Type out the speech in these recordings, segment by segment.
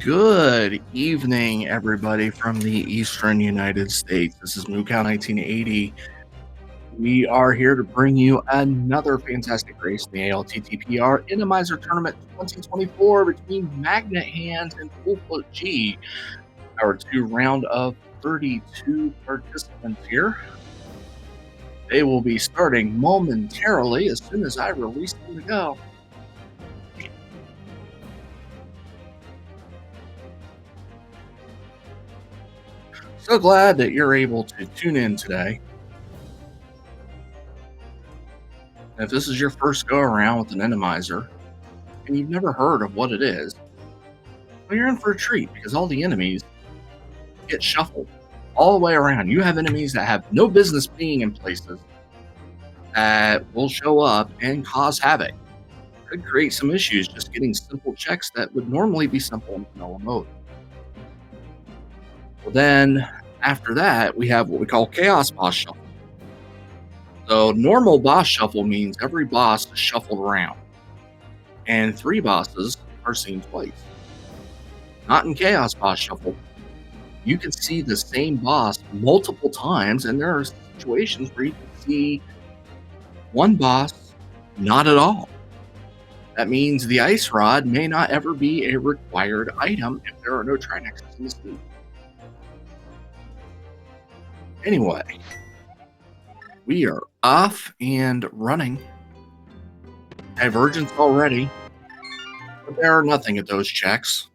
Good evening, everybody from the Eastern United States. This is Moocow 1980. We are here to bring you another fantastic race in the ALTTPR Enemizer Tournament 2024 between Magnit Handz and Flute G. Our round of 32 participants here. They will be starting momentarily as soon as I release them to go. So glad that you're able to tune in today. If this is your first go around with an Enemizer and you've never heard of what it is, well, you're in for a treat because all the enemies get shuffled all the way around. You have enemies that have no business being in places that will show up and cause havoc. Could create some issues just getting simple checks that would normally be simple in vanilla mode. Well, then after that, we have what we call Chaos Boss Shuffle. So normal boss shuffle means every boss is shuffled around, and 3 bosses are seen twice. Not in Chaos Boss Shuffle. You can see the same boss multiple times, and there are situations where you can see one boss not at all. That means the ice rod may not ever be a required item if there are no Trinexx in the suit. Anyway, we are off and running. Divergence already, but there are nothing at those checks.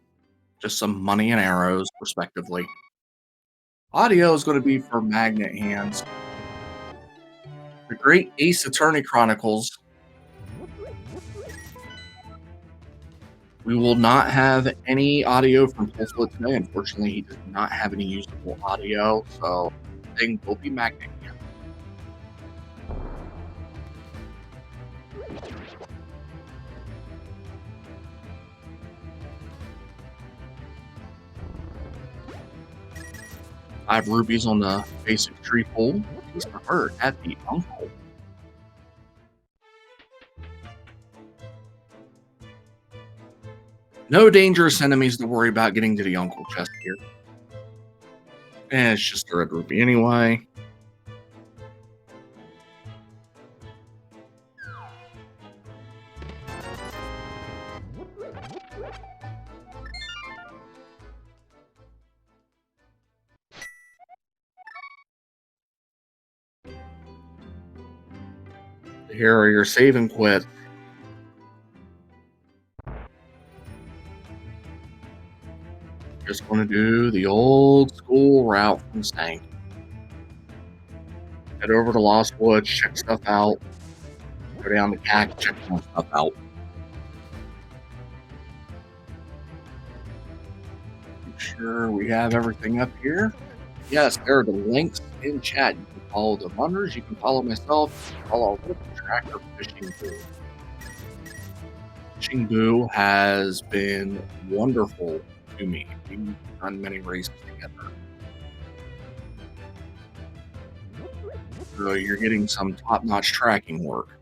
Just some money and arrows, respectively. Audio is going to be for Magnit Handz. The Great Ace Attorney Chronicles. We will not have any audio from Flute today. Unfortunately, he does not have any usable audio, so the thing will be Magnit Handz. Five rupees on the basic tree pull. He's preferred at the uncle. No dangerous enemies to worry about getting to the uncle chest here. And it's just a red rupee anyway. Here are your save and quit. Just going to do the old school route from Stank. Head over to Lost Woods, check stuff out. Go down to CAC, check more stuff out. Make sure we have everything up here. Yes, there are the links in chat. You can follow the runners, you can follow myself, you can follow the tracker Fishing Boo. Fishing Boo has been wonderful to me. We've done many races together. So you're getting some top-notch tracking work.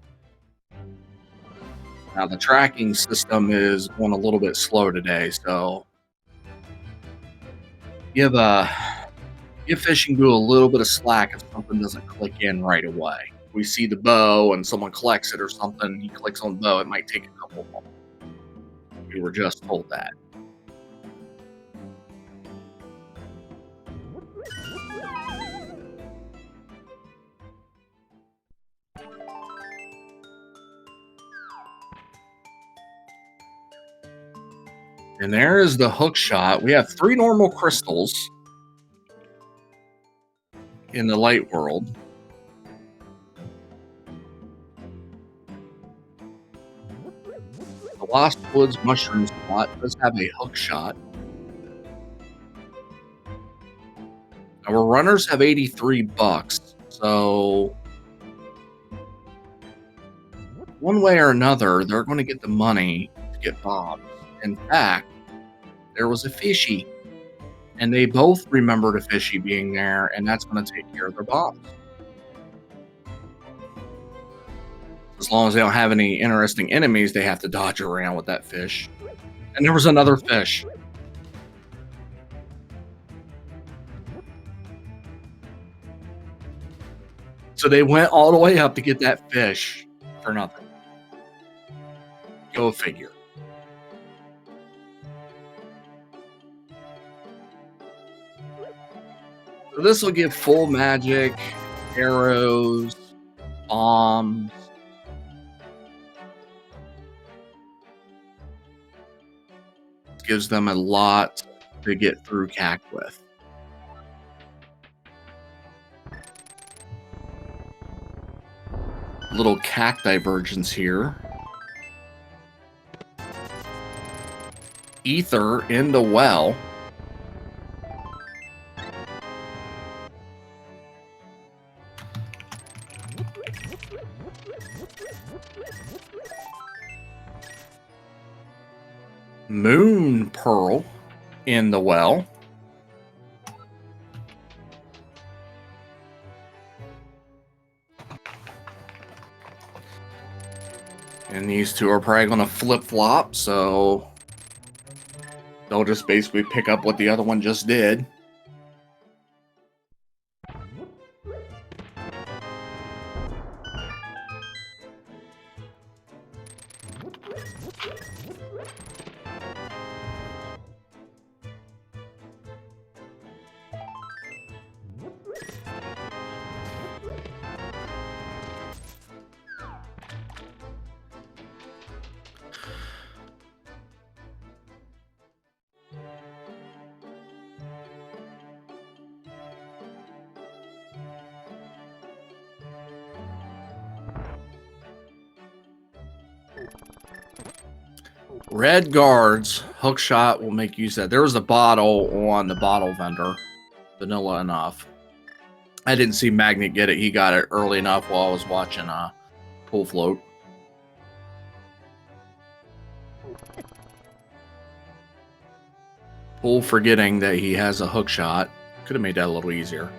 Now the tracking system is going a little bit slow today, so give Fishing Boo a little bit of slack if something doesn't click in right away. We see the bow and someone collects it or something, he clicks on the bow, it might take a couple of moments. We were just told that. And there is the hook shot. We have 3 normal crystals in the light world. The Lost Woods mushroom spot does have a hook shot. Our runners have $83, so one way or another, they're going to get the money to get bombs. In fact, there was a fishy, and they both remembered a fishy being there, and that's going to take care of their bombs. As long as they don't have any interesting enemies they have to dodge around with that fish. And there was another fish. So they went all the way up to get that fish for nothing. Go figure. So this will give full magic, arrows, bombs. Gives them a lot to get through CAC with. Little CAC divergence here. Ether in the well. Moon Pearl in the well. And these two are probably going to flip-flop, so they'll just basically pick up what the other one just did. Red guards, hook shot will make use of that. There was a bottle on the bottle vendor, vanilla enough. I didn't see Magnit get it. He got it early enough while I was watching Pool Float. Pool forgetting that he has a hook shot. Could have made that a little easier.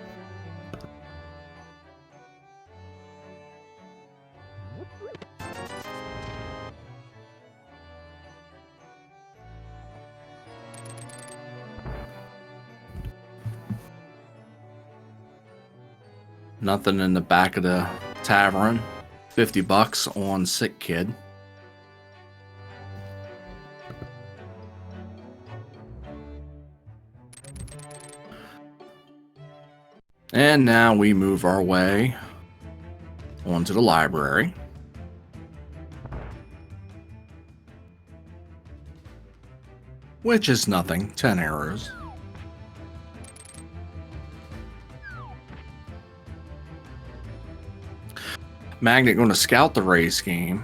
Nothing in the back of the tavern. $50 on Sick Kid. And now we move our way onto the library. Which is nothing. 10 arrows. Magnit going to scout the race game.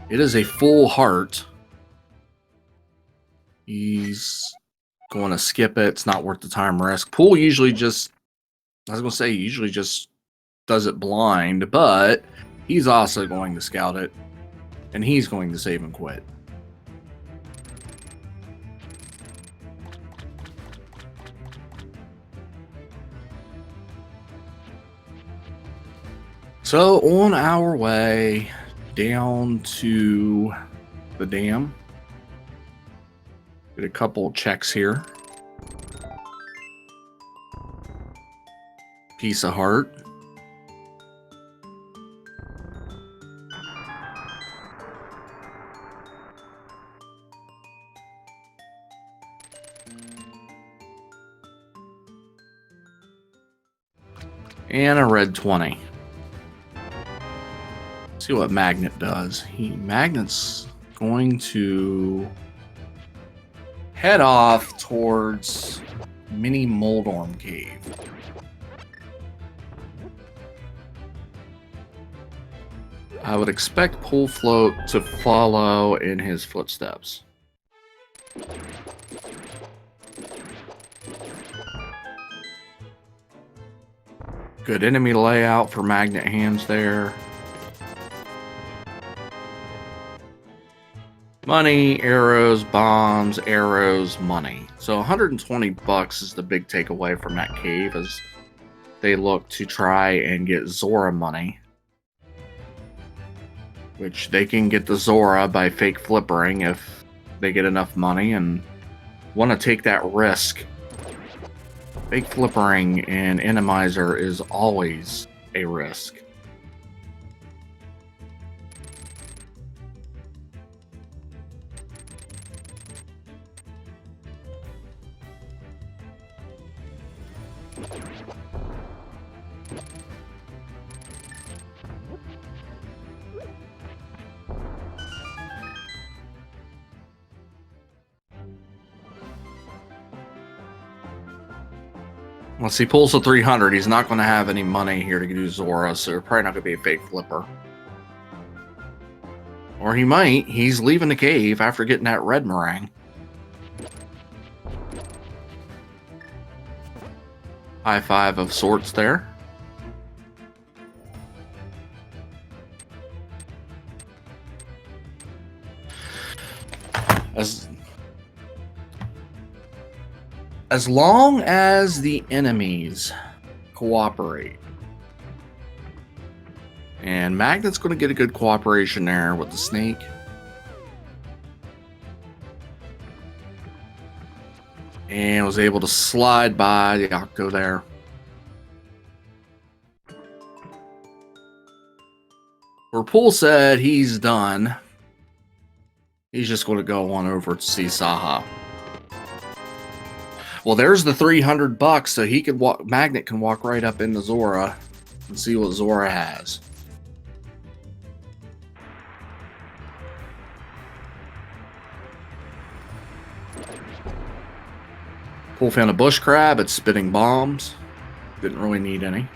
It is a full heart. He's going to skip it. It's not worth the time risk. Pool usually just, I was going to say, usually just does it blind, but he's also going to scout it, and he's going to save and quit. So on our way down to the dam, get a couple checks here. Piece of heart. And a red 20. See what Magnit does. Magnit's going to head off towards Mini Moldorm Cave. I would expect Pool Float to follow in his footsteps. Good enemy layout for Magnit Handz there. Money, arrows, bombs, arrows, money. So $120 is the big takeaway from that cave as they look to try and get Zora money. Which they can get the Zora by fake flippering if they get enough money and want to take that risk. Fake flippering in Enemizer is always a risk. Once he pulls the 300, he's not going to have any money here to do Zora, so they're probably not going to be a fake flipper. Or he might. He's leaving the cave after getting that red meringue. High five of sorts there. As long as the enemies cooperate. And Magnet's going to get a good cooperation there with the snake. And was able to slide by the Octo there. Where Pool said he's done. He's just going to go on over to see Saha. Well, there's the $300, so he could walk. Magnit can walk right up into Zora and see what Zora has. Pool found a bush crab. It's spitting bombs. Didn't really need any.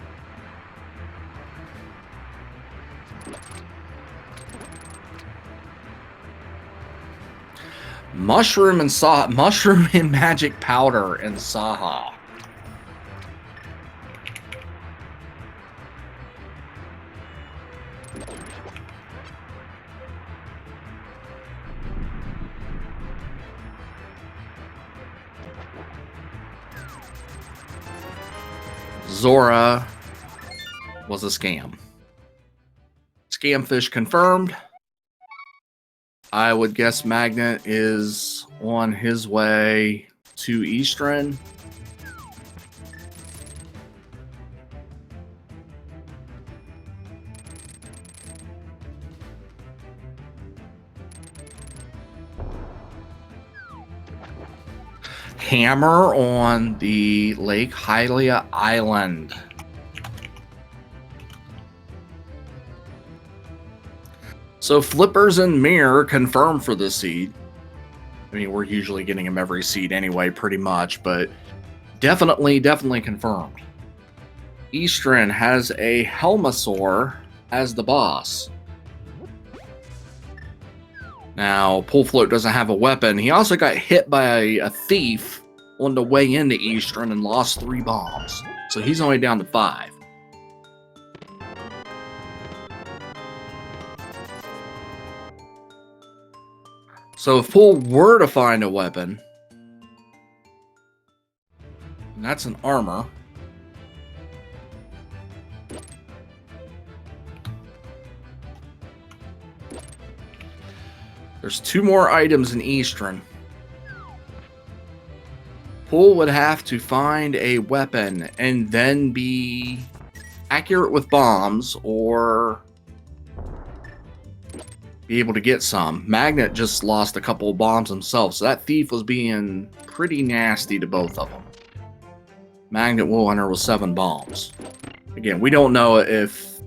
Mushroom and magic powder and Saha. Zora was a scam. Scamfish confirmed. I would guess Magnit is on his way to Eastern. Hammer on the Lake Hylia Island. So Flippers and Mire confirmed for this seed. I mean, we're usually getting them every seed anyway, pretty much, but definitely confirmed. Eastern has a Helmasaur as the boss. Now, Pool Float doesn't have a weapon. He also got hit by a thief on the way into Eastern and lost 3 bombs. So he's only down to 5. So if Pool were to find a weapon, and that's an armor. There's 2 more items in Eastern. Pool would have to find a weapon and then be accurate with bombs or be able to get some. Magnit just lost a couple of bombs himself, so that thief was being pretty nasty to both of them. Magnit will enter with 7 bombs. Again, we don't know if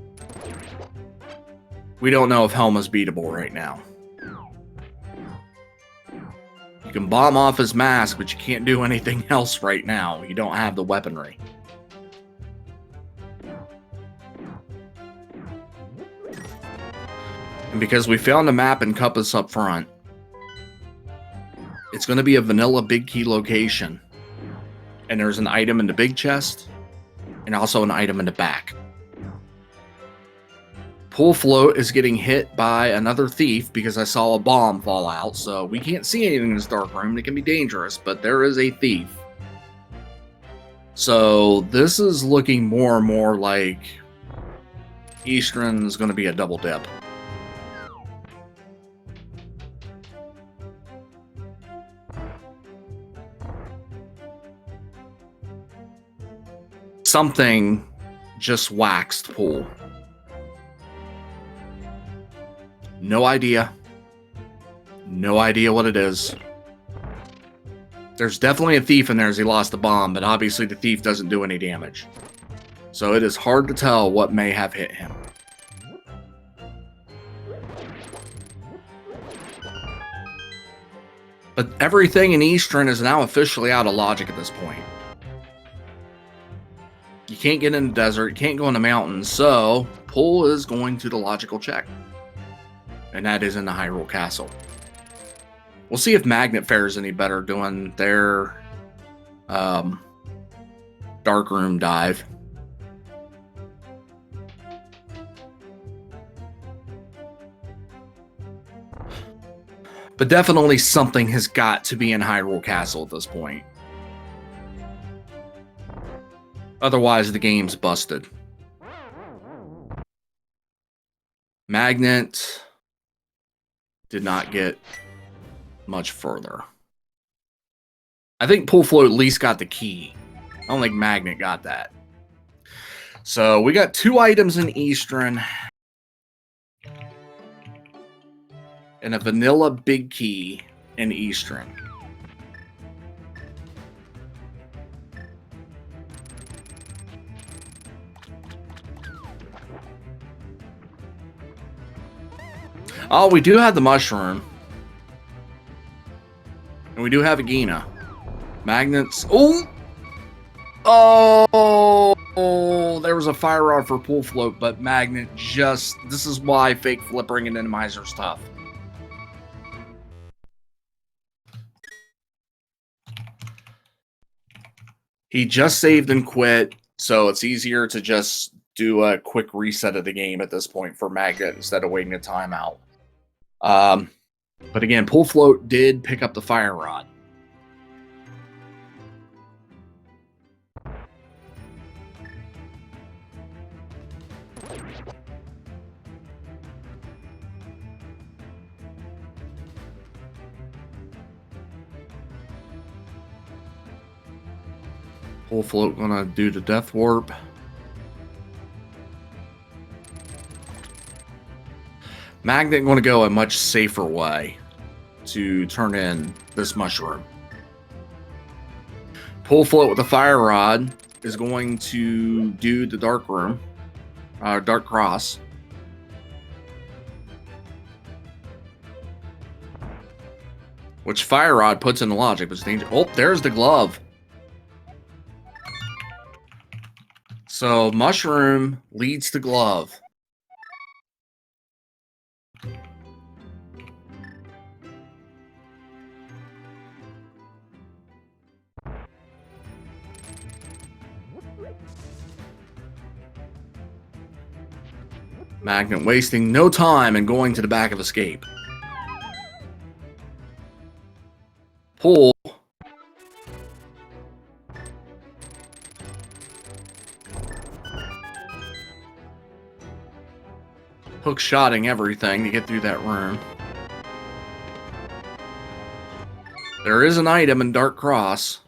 Helma's beatable right now. You can bomb off his mask, but you can't do anything else right now. You don't have the weaponry. And because we found a map and compass up front, it's going to be a vanilla big key location. And there's an item in the big chest, and also an item in the back. Pool Float is getting hit by another thief because I saw a bomb fall out, so we can't see anything in this dark room. It can be dangerous, but there is a thief. So this is looking more and more like Eastern is going to be a double dip. Something just waxed Pool? No idea. No idea what it is. There's definitely a thief in there as he lost the bomb, but obviously the thief doesn't do any damage. So it is hard to tell what may have hit him. But everything in Eastern is now officially out of logic at this point. You can't get in the desert, you can't go in the mountains, so Pool is going to the logical check. And that is in the Hyrule Castle. We'll see if Magnit fares any better doing their dark room dive. But definitely something has got to be in Hyrule Castle at this point. Otherwise, the game's busted. Magnit did not get much further. I think Pool Float at least got the key. I don't think Magnit got that. So we got 2 items in Eastern. And a vanilla big key in Eastern. Oh, we do have the mushroom. And we do have a Gina. Magnets. Oh! Oh! There was a fire rod for Pool Float, but Magnit just... This is why fake flippering and Enemizer is tough. He just saved and quit, so it's easier to just do a quick reset of the game at this point for Magnit instead of waiting a timeout. But again, Pool Float did pick up the fire rod. Pool Float gonna do the Death Warp. Magnit gonna go a much safer way to turn in this mushroom. Pool Float with the Fire Rod is going to do the Dark Room, Dark Cross. Which Fire Rod puts in the logic, but it's dangerous. Oh, there's the glove. So, mushroom leads to glove. Magnit wasting no time and going to the back of escape. Pull. Hook shotting everything to get through that room. There is an item in Dark Cross,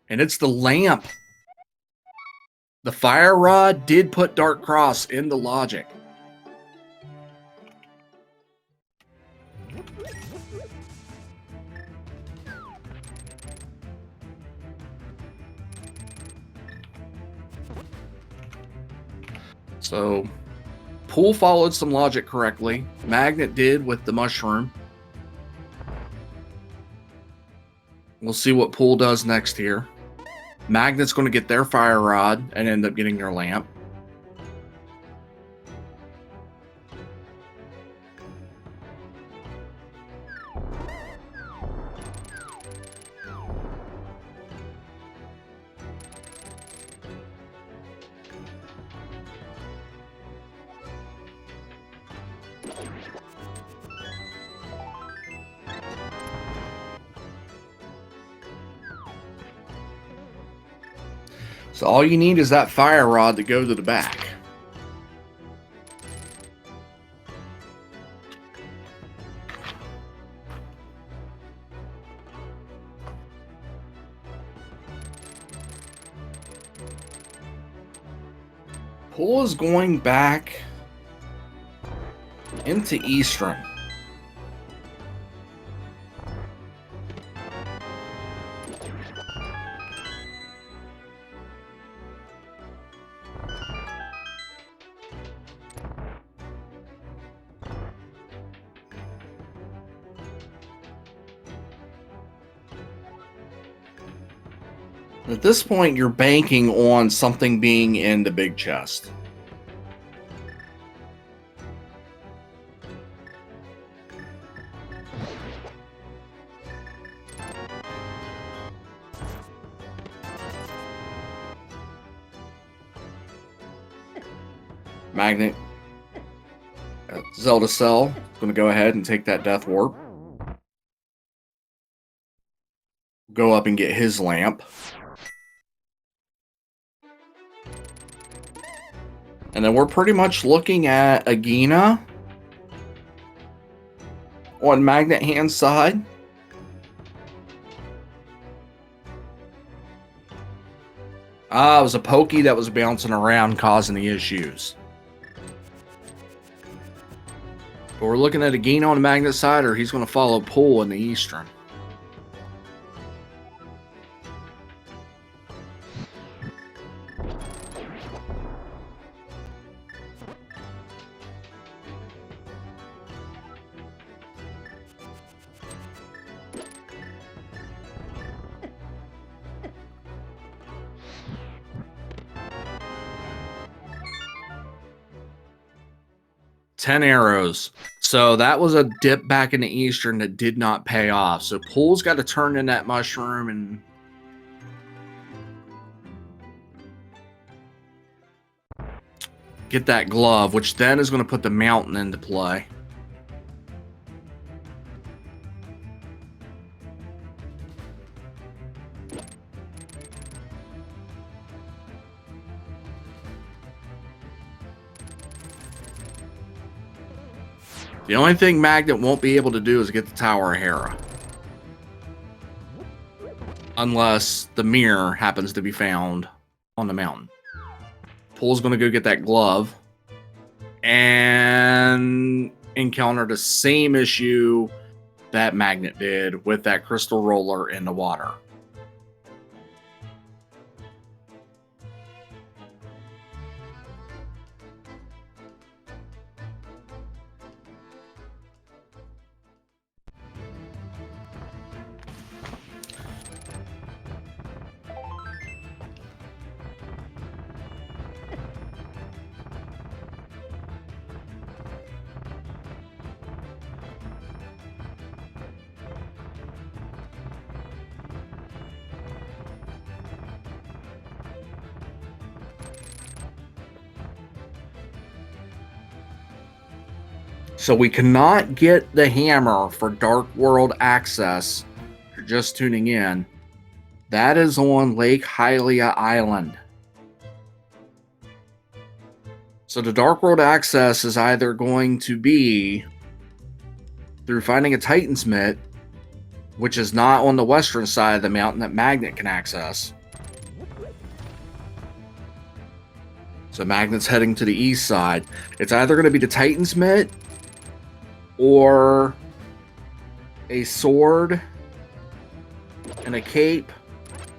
and it's the lamp. The Fire Rod did put Dark Cross in the logic. So, Pool followed some logic correctly. Magnit did with the mushroom. We'll see what Pool does next here. Magnit's going to get their fire rod and end up getting their lamp. So all you need is that fire rod to go to the back. Pool is going back into Eastern. At this point, you're banking on something being in the big chest. Magnit. Zelda Cell. Going to go ahead and take that Death Warp. Go up and get his lamp. And then we're pretty much looking at Agina on Magnit Handz side. It was a Pokey that was bouncing around causing the issues. But we're looking at Agina on the Magnit side, or he's going to follow Pool in the Eastern. Ten arrows. So that was a dip back in the Eastern that did not pay off. So Pool's got to turn in that mushroom and get that glove, which then is going to put the mountain into play. The only thing Magnit won't be able to do is get the Tower of Hera. Unless the Mire happens to be found on the mountain. Pool's going to go get that glove. And encounter the same issue that Magnit did with that crystal roller in the water. So we cannot get the hammer for Dark World access. If you're just tuning in, that is on Lake Hylia Island. So the Dark World access is either going to be through finding a Titansmith, which is not on the western side of the mountain that Magnit can access. So Magnit's heading to the east side. It's either going to be the Titansmith or a sword and a cape,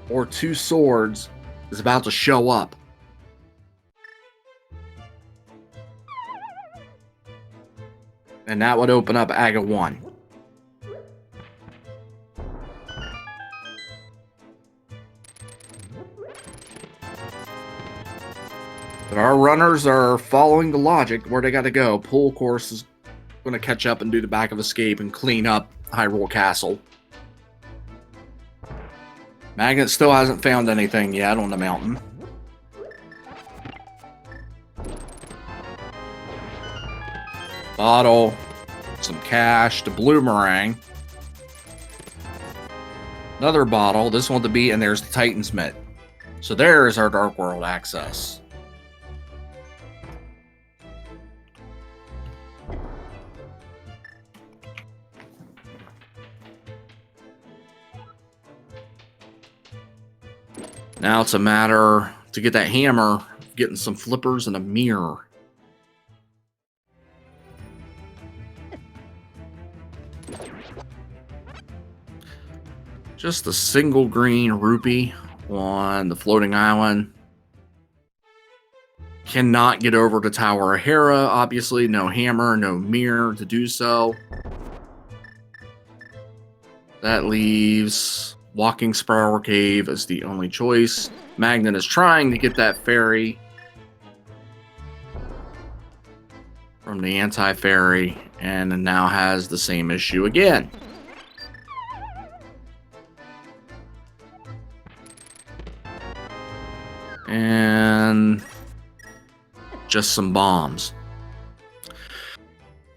or two swords is about to show up. And that would open up Aga 1. But our runners are following the logic where they got to go. Pool, of course, is going to catch up and do the back of escape and clean up Hyrule Castle. Magnit still hasn't found anything yet on the mountain. Bottle, some cash, the bloomerang. Another bottle, this one to be, and there's the Titansmith. So there's our Dark World access. Now it's a matter to get that hammer, getting some flippers and a mirror. Just a single green rupee on the floating island. Cannot get over to Tower of Hera, obviously. No hammer, no mirror to do so. That leaves Walking Spiral Cave as the only choice. Magnit is trying to get that fairy from the anti-fairy, and now has the same issue again. And just some bombs.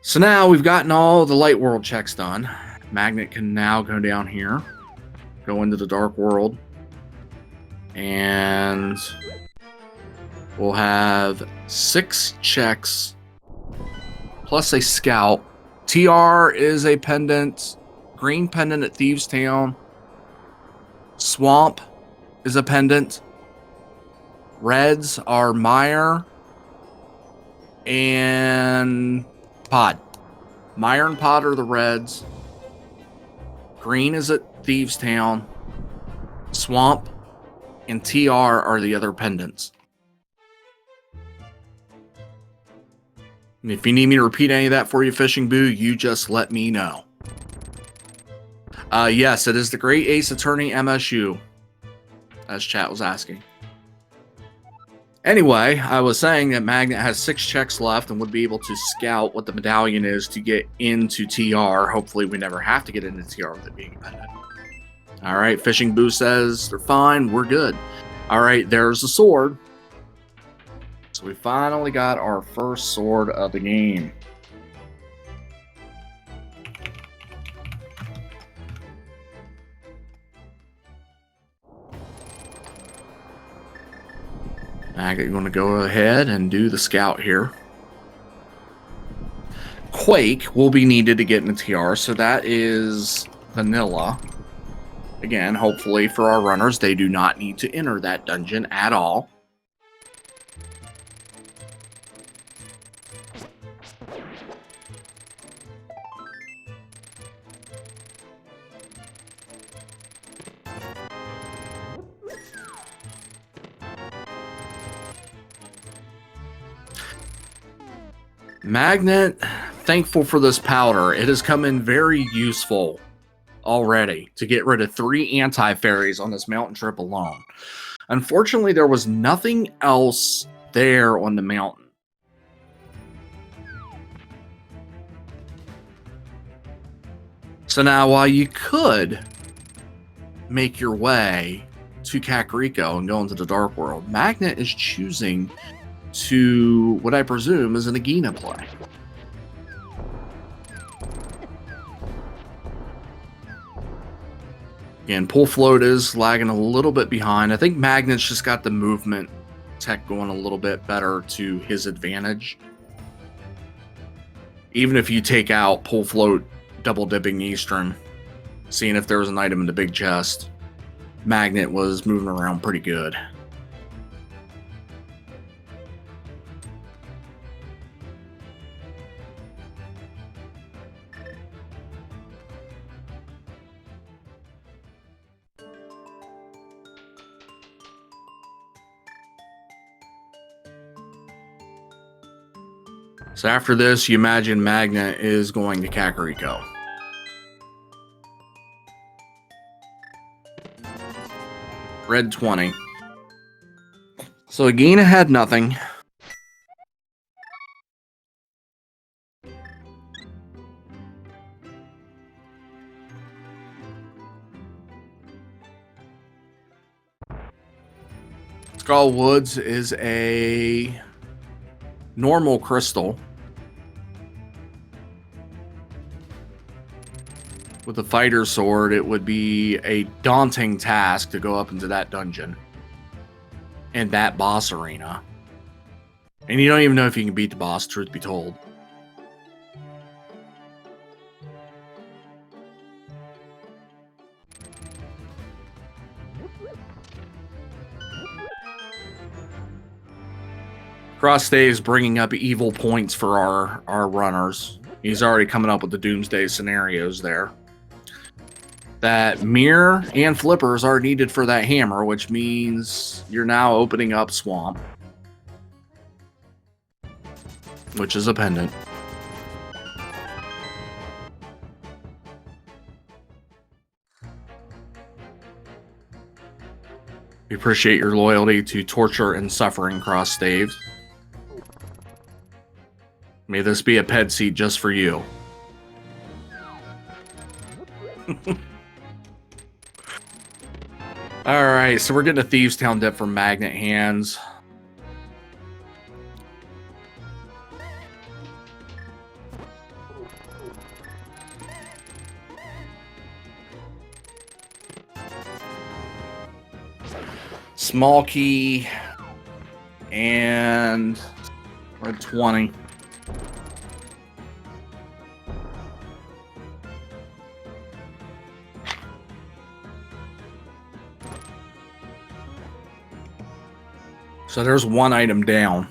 So now we've gotten all the light world checks done. Magnit can now go down here, go into the dark world, and we'll have 6 checks plus a scout. TR is a pendant, green pendant at Thieves Town. Swamp is a pendant. Reds are Mire and Pod. Mire and Pod are the reds. Green is at Thieves Town. Swamp and TR are the other pendants. And if you need me to repeat any of that for you, Fishing Boo, you just let me know. Yes, it is the Great Ace Attorney MSU, as chat was asking. Anyway, I was saying that Magnit has 6 checks left and would be able to scout what the medallion is to get into TR. Hopefully we never have to get into TR with it being pendant. All right, Fishing Boo says they're fine, we're good. All right, there's the sword. So we finally got our first sword of the game. Magnit, you want to go ahead and do the scout here. Quake will be needed to get into TR, so that is vanilla. Again, hopefully for our runners, they do not need to enter that dungeon at all. Magnit, thankful for this powder. It has come in very useful already to get rid of 3 anti-fairies on this mountain trip alone. Unfortunately, there was nothing else there on the mountain. So now, while you could make your way to Kakariko and go into the Dark World, Magnit is choosing to what I presume is an Agena play. Again, Pull Float is lagging a little bit behind. I think Magnit's just got the movement tech going a little bit better to his advantage. Even if you take out Pull Float double dipping Eastern, seeing if there was an item in the big chest, Magnit was moving around pretty good. So after this, you imagine Magnit is going to Kakariko. Red 20. So Agena had nothing. Skull Woods is a normal crystal. With a fighter sword, it would be a daunting task to go up into that dungeon and that boss arena. And you don't even know if you can beat the boss, truth be told. Cross staves bringing up evil points for our runners. He's already coming up with the doomsday scenarios there. That Mire and flippers are needed for that hammer, which means you're now opening up swamp, which is a pendant. We appreciate your loyalty to torture and suffering, cross staves. May this be a ped seat just for you. Alright, so we're getting a Thieves Town dip from Magnit Handz. Small key. And we're at 20. So there's one item down.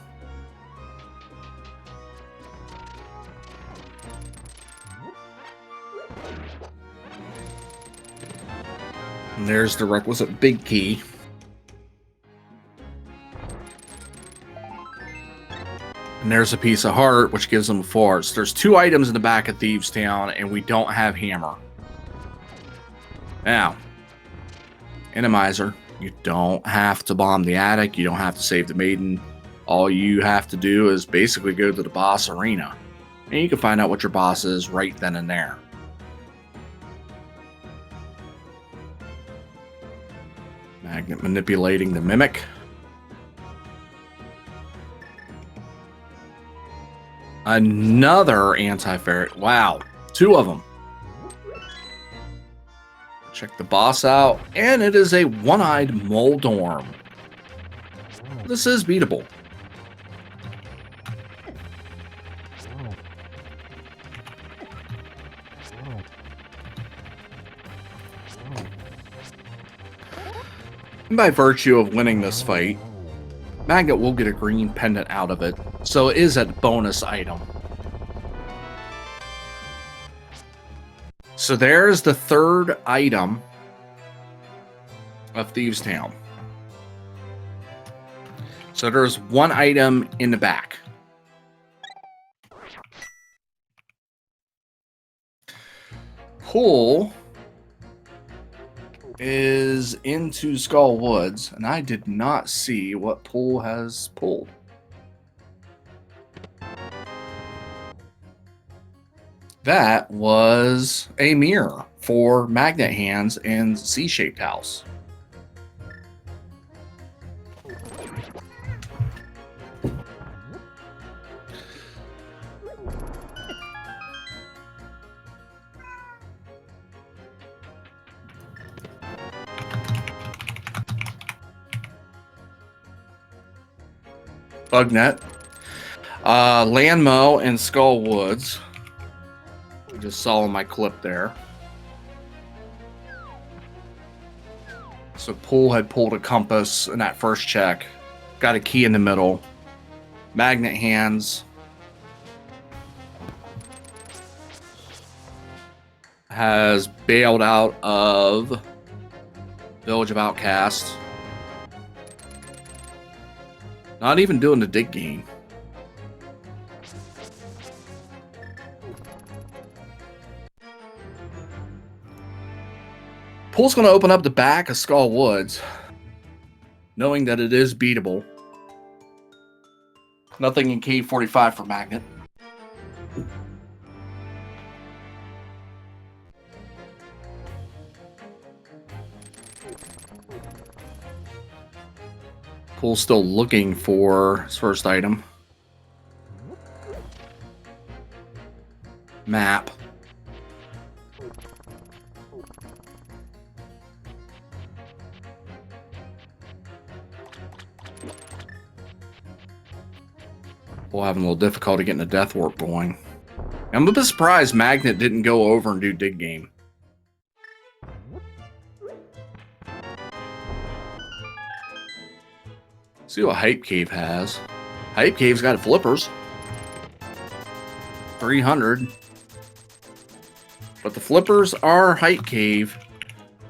And there's the requisite big key. And there's a piece of heart, which gives them force. There's 2 items in the back of Thieves Town, and we don't have hammer. Now, Enemizer. You don't have to bomb the attic. You don't have to save the maiden. All you have to do is basically go to the boss arena. And you can find out what your boss is right then and there. Magnet manipulating the mimic. Another anti-ferret. Wow. 2 of them. Check the boss out, and it is a one-eyed Moldorm. This is beatable. And by virtue of winning this fight, Magnit will get a green pendant out of it, so it is a bonus item. So there's the 3rd item of Thieves Town. So there's 1 item in the back. Pull is into Skull Woods, and I did not see what Pull has pulled. That was a mirror for Magnit Handz and C-shaped house. Bugnet, Landmo, and Skull Woods. Just saw in my clip there. So Pool had pulled a compass in that first check. Got a key in the middle. Magnit Handz has bailed out of Village of Outcasts. Not even doing the dig game. Pool's going to open up the back of Skull Woods, knowing that it is beatable. Nothing in Cave 45 for Magnit. Pool's still looking for his first item. Map. We're having a little difficulty getting the death warp going. I'm a bit surprised Magnit didn't go over and do dig game. See what Hype Cave has. Hype Cave's got flippers. 300. But the flippers are Hype Cave.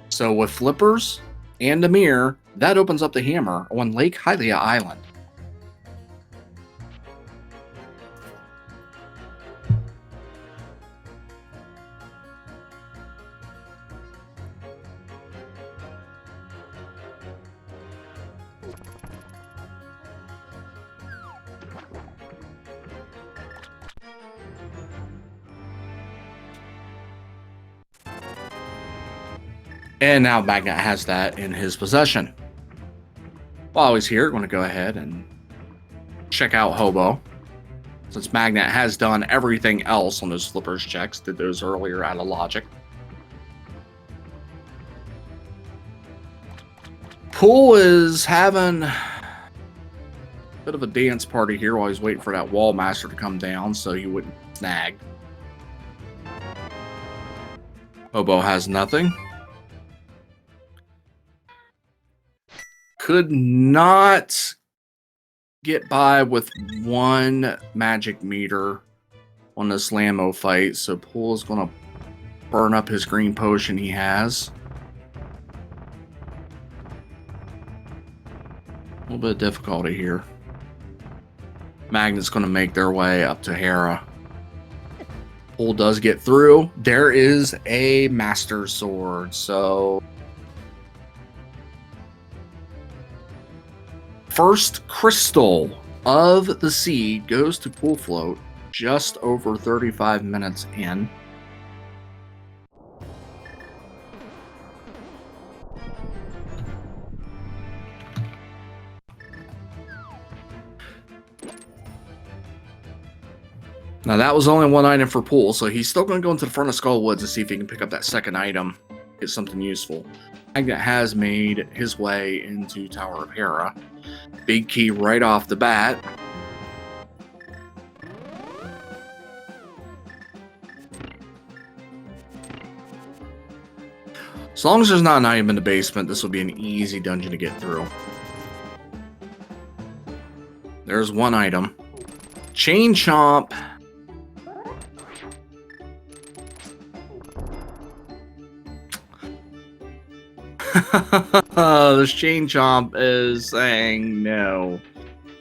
So with flippers and a Mire, that opens up the hammer on Lake Hylia Island. And now Magnit has that in his possession. While he's here, I'm going to go ahead and check out Hobo. Since Magnit has done everything else on those flippers checks, did those earlier out of logic. Pool is having a bit of a dance party here while he's waiting for that wall master to come down so he wouldn't snag. Hobo has nothing. Could not get by with one magic meter on this Lammo fight, so Pool is going to burn up his green potion he has. A little bit of difficulty here. Magnit's going to make their way up to Hera. Pool does get through. There is a Master Sword, so first crystal of the seed goes to Pool Float just over 35 minutes in. Now that was only one item for Pool, so he's still going to go into the front of Skull Woods to see if he can pick up that second item, get something useful. Magnit has made his way into Tower of Hera. Big key right off the bat. As long as there's not an item in the basement, this will be an easy dungeon to get through. There's one item. Chain Chomp. This Chain Chomp is saying no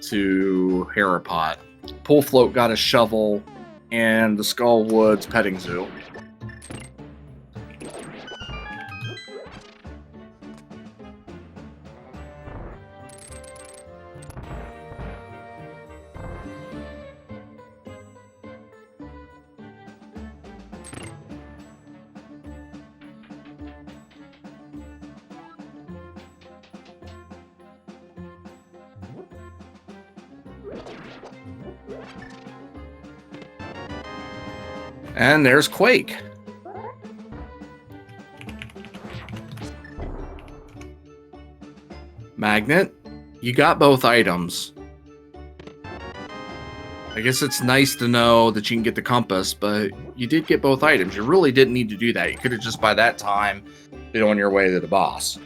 to Herapot. Pool Float got a shovel and the Skull Woods petting zoo. And there's Quake. Magnit, you got both items. I guess it's nice to know that you can get the compass, but you did get both items. You really didn't need to do that. You could have just by that time been on your way to the boss.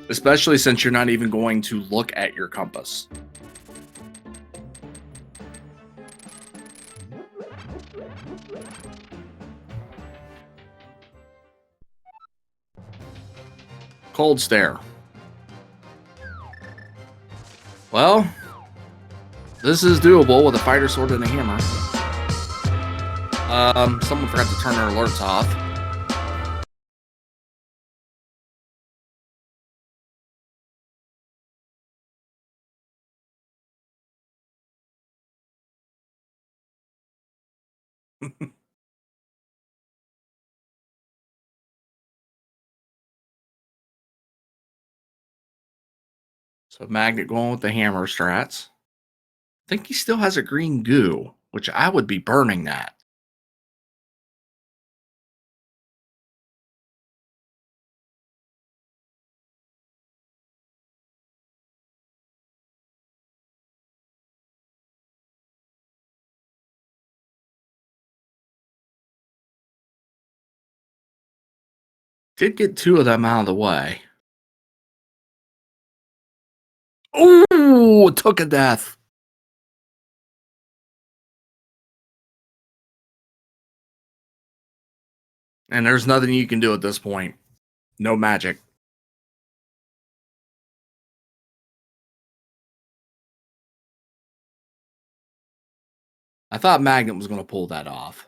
Especially since you're not even going to look at your compass. Cold Stare. Well, this is doable with a fighter sword and a hammer. Someone forgot to turn their alerts off. So Magnit going with the hammer strats. I think he still has a green goo, which I would be burning that. Did get two of them out of the way. Ooh! Ooh, took a death. And there's nothing you can do at this point. No magic. I thought Magnit was going to pull that off.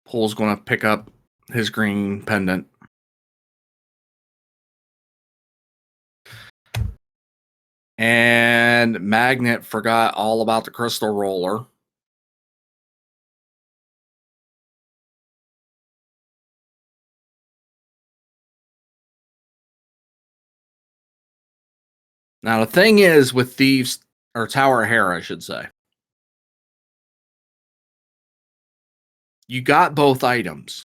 Pole's going to pick up his green pendant. And Magnit forgot all about the crystal roller. Now, the thing is with Thieves, or Tower of Hera, I should say, you got both items.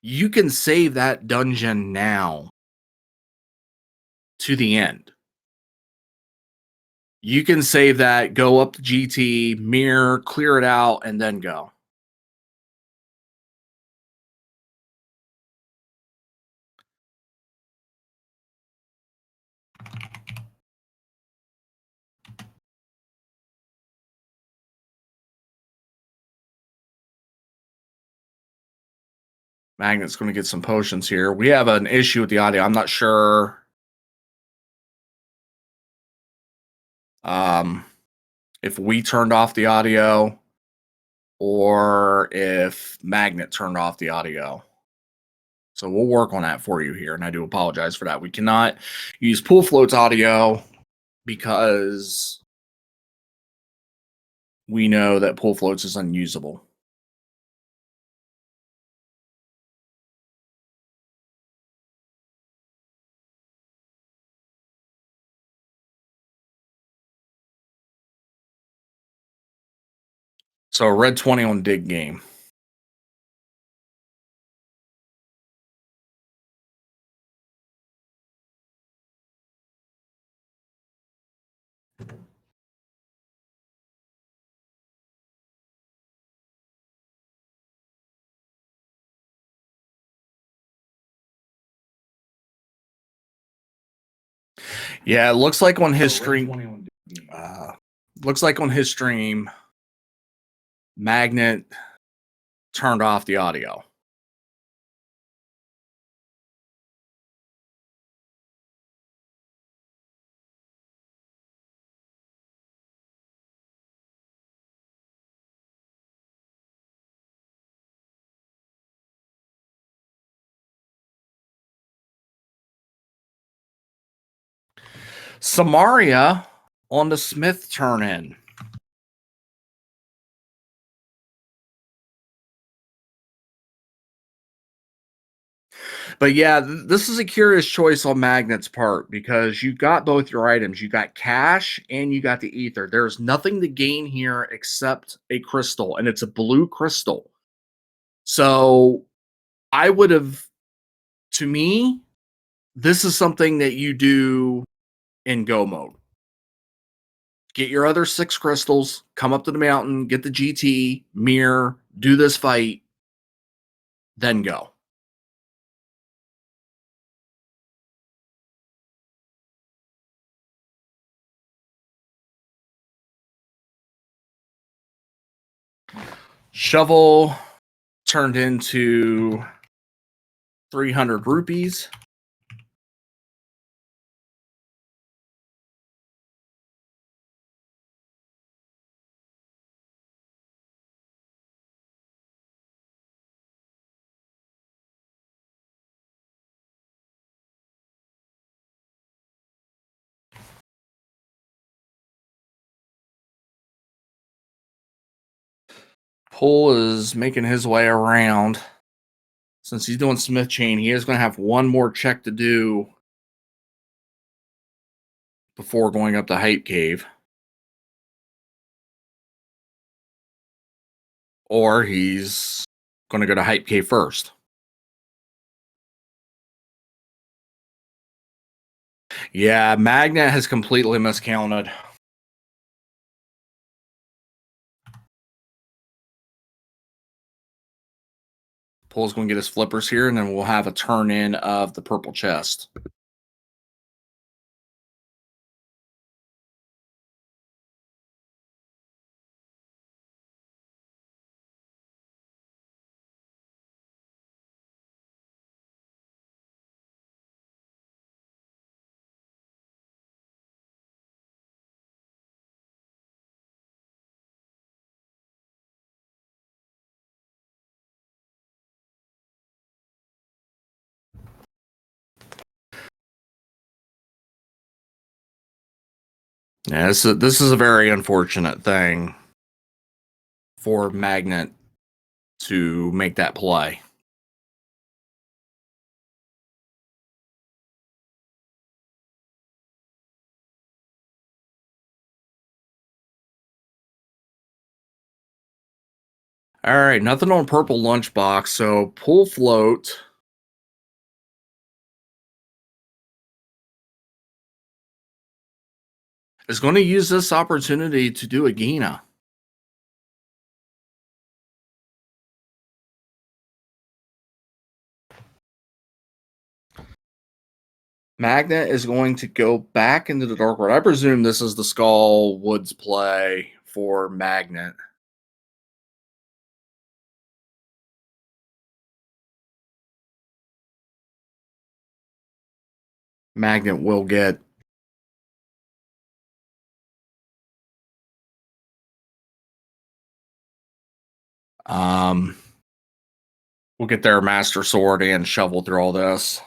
You can save that dungeon now to the end. You can save that, go up to GT, Mire, clear it out, and then go. Magnet's going to get some potions here. We have an issue with the audio. I'm not sure if we turned off the audio or if Magnit turned off the audio. So we'll work on that for you here, and I do apologize for that. We cannot use Pool Float's audio because we know that Pool Floats is unusable. So red 20 on dig game. Yeah, it looks like on his stream. Looks like on his stream, Magnit turned off the audio. Samaria on the Smith turn-in. But yeah, this is a curious choice on Magnit's part because you got both your items. You got cash and you got the ether. There's nothing to gain here except a crystal, and it's a blue crystal. So I would have, to me, this is something that you do in go mode. Get your other 6 crystals, come up to the mountain, get the GT, Mire, do this fight, then go. Shovel turned into 300 rupees. Pull is making his way around. Since he's doing Smith Chain, he is going to have one more check to do before going up to Hype Cave. Or he's going to go to Hype Cave first. Yeah, Magnit has completely miscounted. Pool's going to get his flippers here, and then we'll have a turn in of the purple chest. Yeah, this is a very unfortunate thing for Magnit to make that play. All right, nothing on purple lunchbox, so pull float. Is going to use this opportunity to do a Gina. Magnit is going to go back into the Dark World. I presume this is the Skull Woods play for Magnit. Magnit will get we'll get their Master Sword and shovel through all this.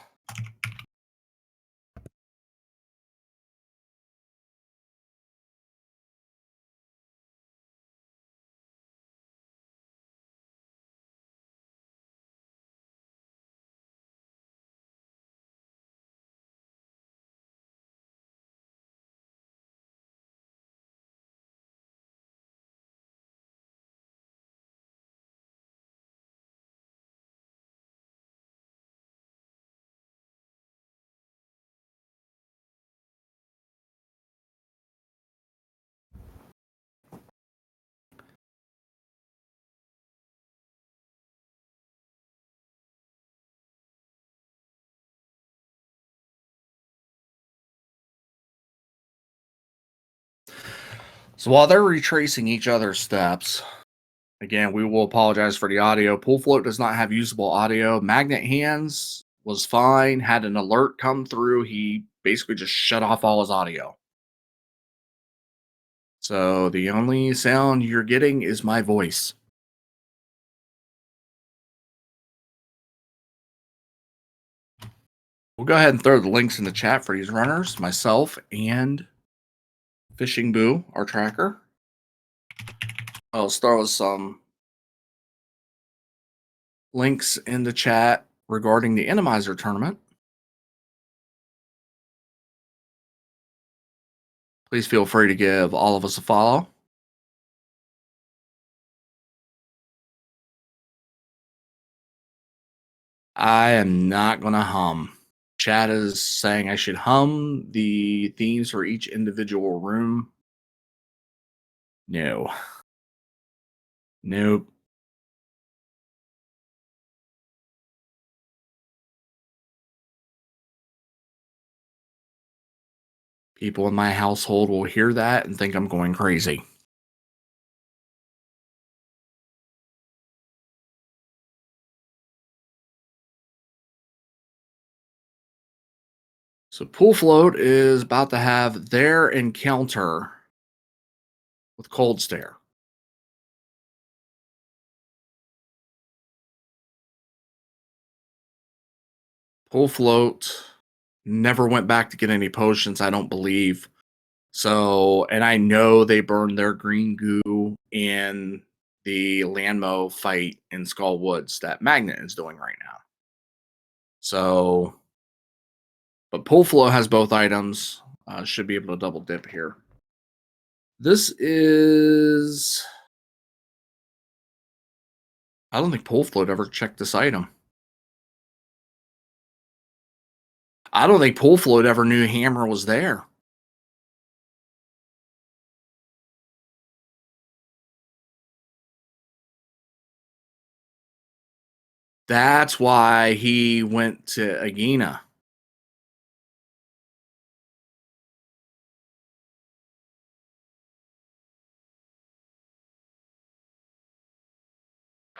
So while they're retracing each other's steps, again, we will apologize for the audio. Pool float does not have usable audio. Magnit Handz was fine, had an alert come through. He basically just shut off all his audio. So the only sound you're getting is my voice. We'll go ahead and throw the links in the chat for these runners, myself and Fishing Boo, our tracker. I'll start with some links in the chat regarding the Enemizer tournament. Please feel free to give all of us a follow. I am not going to hum. Chat is saying I should hum the themes for each individual room. No. Nope. People in my household will hear that and think I'm going crazy. So Pool Float is about to have their encounter with Cold Stare. Pool Float never went back to get any potions, I don't believe. So, and I know they burned their green goo in the Landmo fight in Skull Woods that Magnit is doing right now. So, but Pool Flow has both items. Should be able to double dip here. This is... I don't think Pool Float ever checked this item. I don't think Pull Float ever knew Hammer was there. That's why he went to Agena.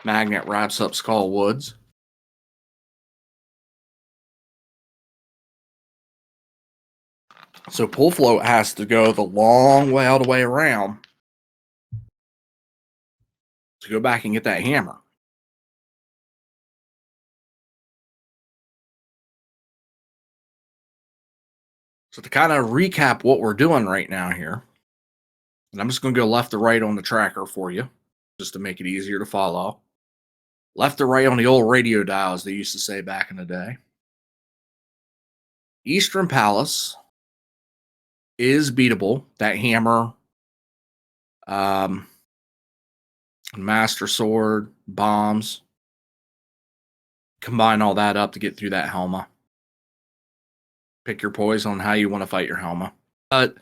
Magnit wraps up Skull Woods. So Pull Float has to go the long way all the way around to go back and get that hammer. So to kind of recap what we're doing right now here, and I'm just going to go left to right on the tracker for you, just to make it easier to follow. Left to right on the old radio dials, they used to say back in the day. Eastern Palace is beatable. That hammer, Master Sword, bombs. Combine all that up to get through that Helma. Pick your poison on how you want to fight your Helma. But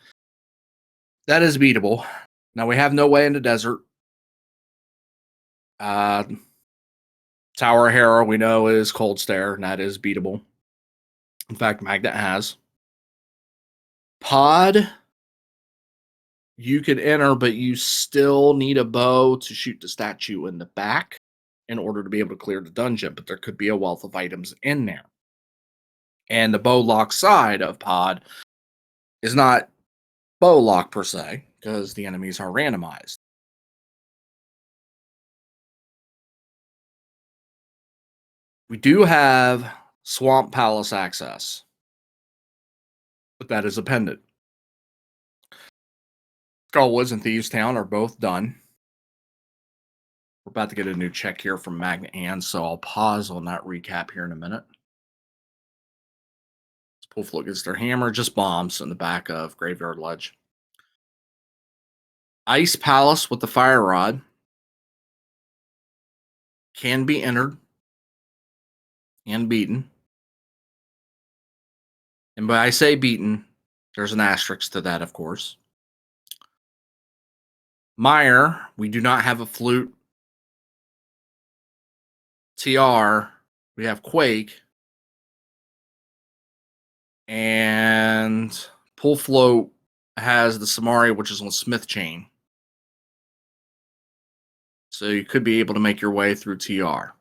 that is beatable. Now we have no way in the desert. Tower of Hera we know is Cold Stare, and that is beatable. In fact, Magnit has. Pod, you could enter, but you still need a bow to shoot the statue in the back in order to be able to clear the dungeon, but there could be a wealth of items in there. And the bow lock side of Pod is not bow lock per se, because the enemies are randomized. We do have Swamp Palace access, but that is a pendant. Skullwoods and Thieves Town are both done. We're about to get a new check here from Magnit Handz, so I'll pause on that recap here in a minute. Pull Float gets their hammer, just bombs in the back of Graveyard Ledge. Ice Palace with the Fire Rod can be entered and beaten. And when I say beaten, there's an asterisk to that, of course. Mire, we do not have a flute. TR, we have Quake. And Pull Float has the Samari, which is on Smith Chain. So you could be able to make your way through TR.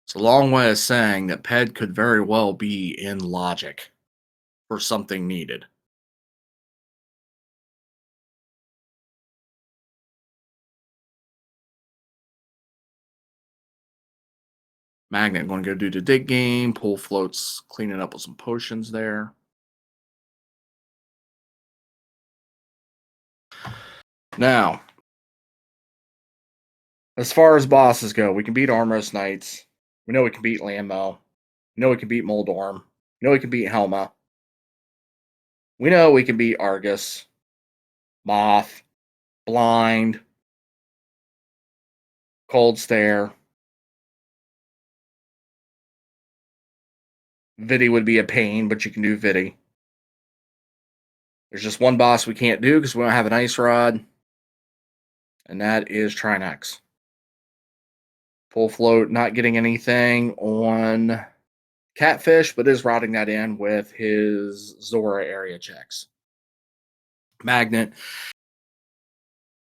It's a long way of saying that Ped could very well be in logic for something needed. Magnit going to go do the dig game. Pull Float's cleaning up with some potions there. Now, as far as bosses go, we can beat Armos Knights. We know we can beat Lambo. We know we can beat Moldorm. We know we can beat Helma. We know we can beat Argus, Moth, Blind, Cold Stare. Vidi would be a pain, but you can do Vidi. There's just one boss we can't do because we don't have an Ice Rod, and that is Trinexx. Pull Float not getting anything on Catfish, but is routing that in with his Zora area checks. Magnit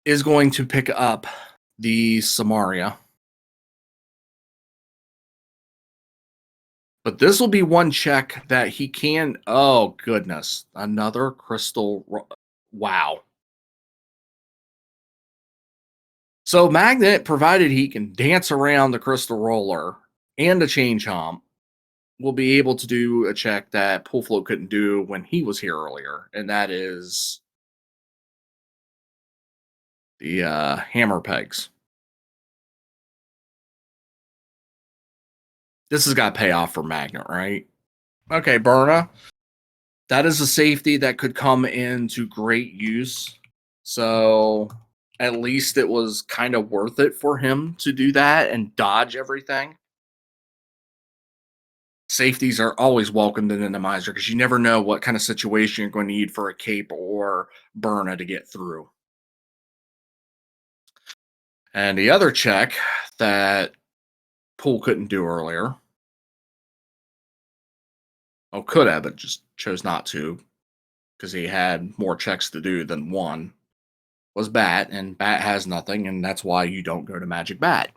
is going to pick up the Samaria. But this will be one check that he can... Oh, goodness. Another crystal... Wow. So Magnit, provided he can dance around the crystal roller and the chain chomp, will be able to do a check that Pull Float couldn't do when he was here earlier. And that is the hammer pegs. This has got payoff for Magnit, right? Okay, Berna. That is a safety that could come into great use. So at least it was kind of worth it for him to do that and dodge everything. Safeties are always welcomed in Enemizer because you never know what kind of situation you're going to need for a cape or Burna to get through. And the other check that Pool couldn't do earlier, could have, but just chose not to because he had more checks to do than one, was Bat, and Bat has nothing, and that's why you don't go to Magic Bat.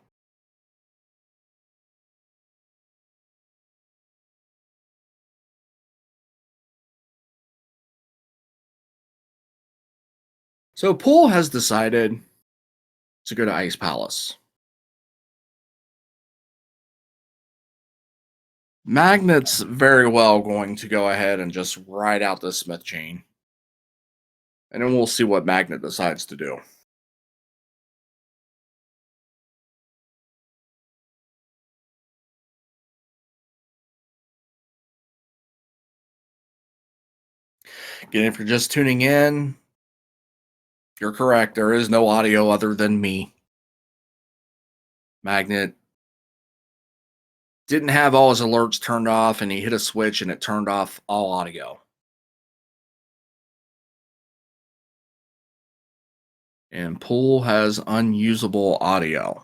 So Pool has decided to go to Ice Palace. Magnet's very well going to go ahead and just ride out the Smith chain. And then we'll see what Magnet decides to do. Again, if you're just tuning in, you're correct. There is no audio other than me. Magnet didn't have all his alerts turned off, and he hit a switch and it turned off all audio. And Pool has unusable audio.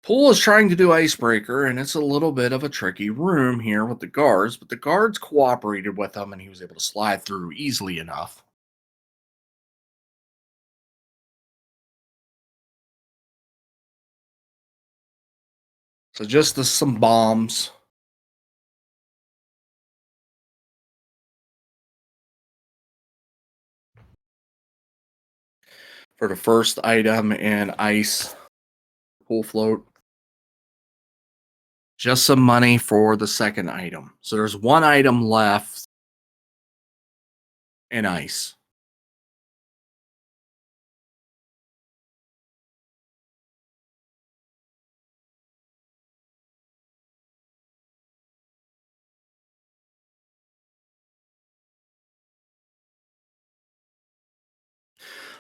Pool is trying to do Icebreaker, and it's a little bit of a tricky room here with the guards, but the guards cooperated with him, and he was able to slide through easily enough. So just some bombs. For the first item in Ice Pool Float. Just some money for the second item. So there's one item left in Ice.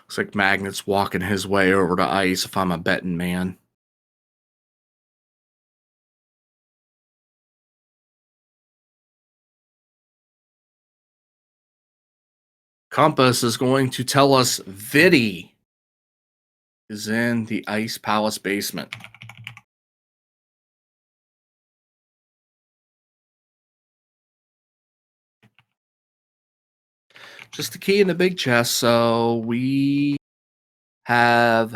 Looks like Magnet's walking his way over to Ice if I'm a betting man. Compass is going to tell us Vidi is in the Ice Palace basement. Just the key in the big chest. So we have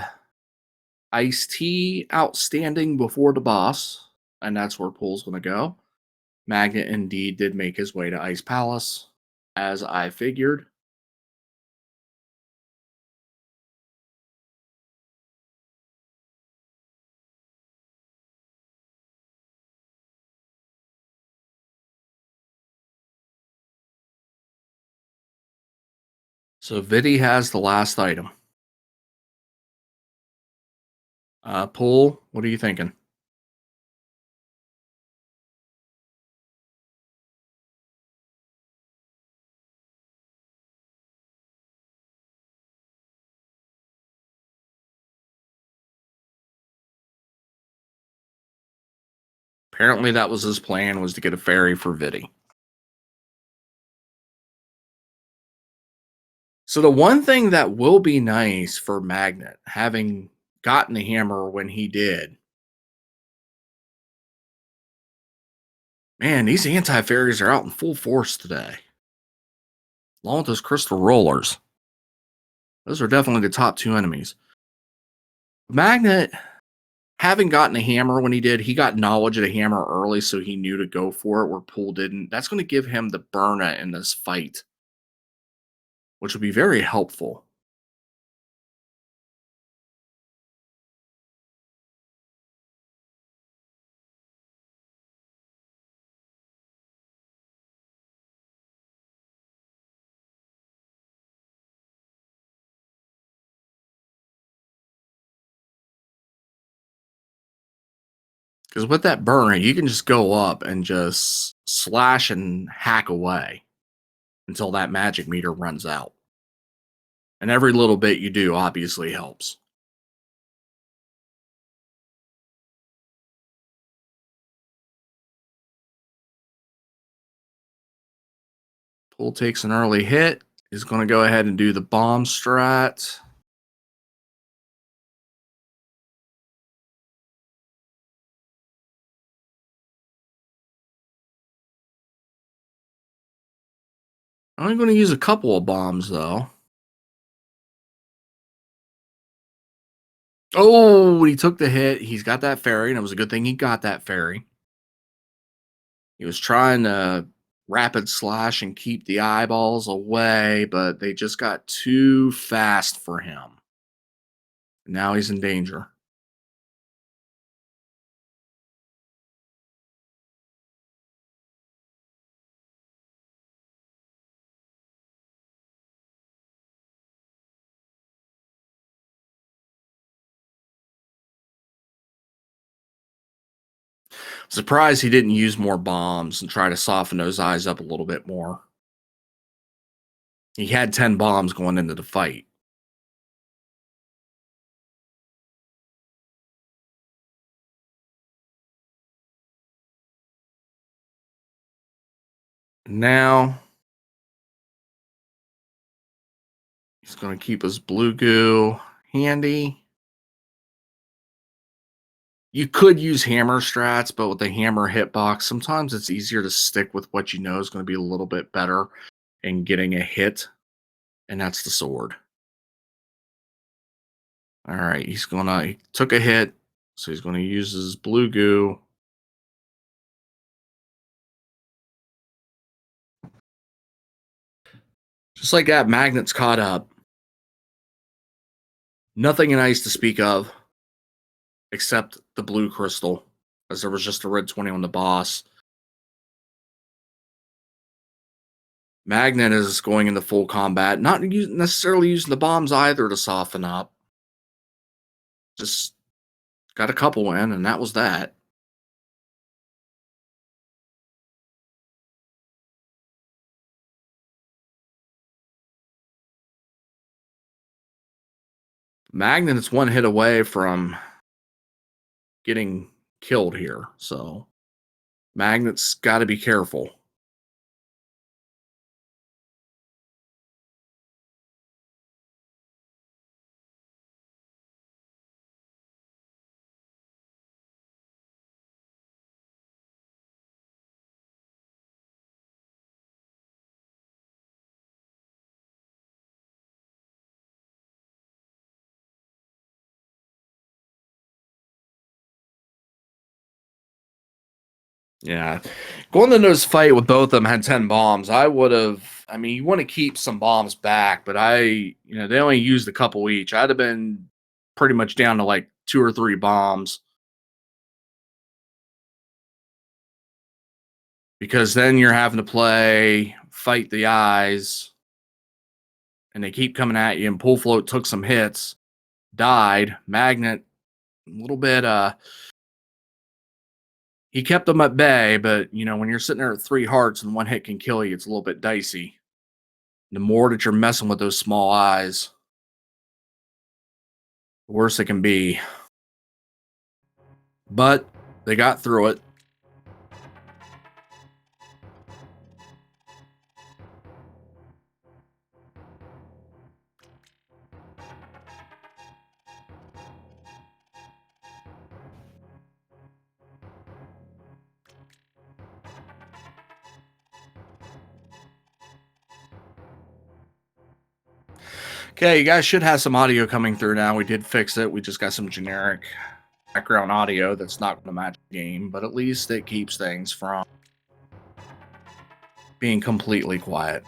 Ice Tea outstanding before the boss, and that's where Pool's going to go. Magnet indeed did make his way to Ice Palace, as I figured. So Vidi has the last item. Pool, what are you thinking? Apparently that was his plan, was to get a fairy for Vidi. So the one thing that will be nice for Magnet, having gotten the hammer when he did, man, these anti-fairies are out in full force today. Along with those crystal rollers. Those are definitely the top two enemies. Magnet, having gotten a hammer when he did, he got knowledge of the hammer early, so he knew to go for it where Pool didn't. That's going to give him the Burna in this fight, which will be very helpful. Because with that burner, you can just go up and just slash and hack away until that magic meter runs out. And every little bit you do obviously helps. Pool takes an early hit. He's going to go ahead and do the bomb strat. I'm only going to use a couple of bombs, though. Oh, he took the hit. He's got that fairy, and it was a good thing he got that fairy. He was trying to rapid slash and keep the eyeballs away, but they just got too fast for him. Now he's in danger. Surprised he didn't use more bombs and try to soften those eyes up a little bit more. He had 10 bombs going into the fight. Now he's going to keep his blue goo handy. You could use hammer strats, but with the hammer hitbox, sometimes it's easier to stick with what you know is going to be a little bit better in getting a hit, and that's the sword. All right, he took a hit, so he's going to use his blue goo. Just like that, Magnet's caught up. Nothing nice to speak of, except the blue crystal, as there was just a red 20 on the boss. Magnit is going into full combat, not necessarily using the bombs either to soften up. Just got a couple in, and that was that. Magnit is one hit away from getting killed here, so Magnet's got to be careful. Yeah. Going into this fight with both of them had 10 bombs. I would have, I mean, you want to keep some bombs back, but they only used a couple each. I'd have been pretty much down to like 2 or 3 bombs. Because then you're having to fight the eyes, and they keep coming at you. And Pull Float took some hits, died. Magnit, a little bit, he kept them at bay, but when you're sitting there at 3 hearts and one hit can kill you, it's a little bit dicey. The more that you're messing with those small eyes, the worse it can be. But they got through it. Okay, you guys should have some audio coming through now. We did fix it. We just got some generic background audio that's not going to match the game, but at least it keeps things from being completely quiet.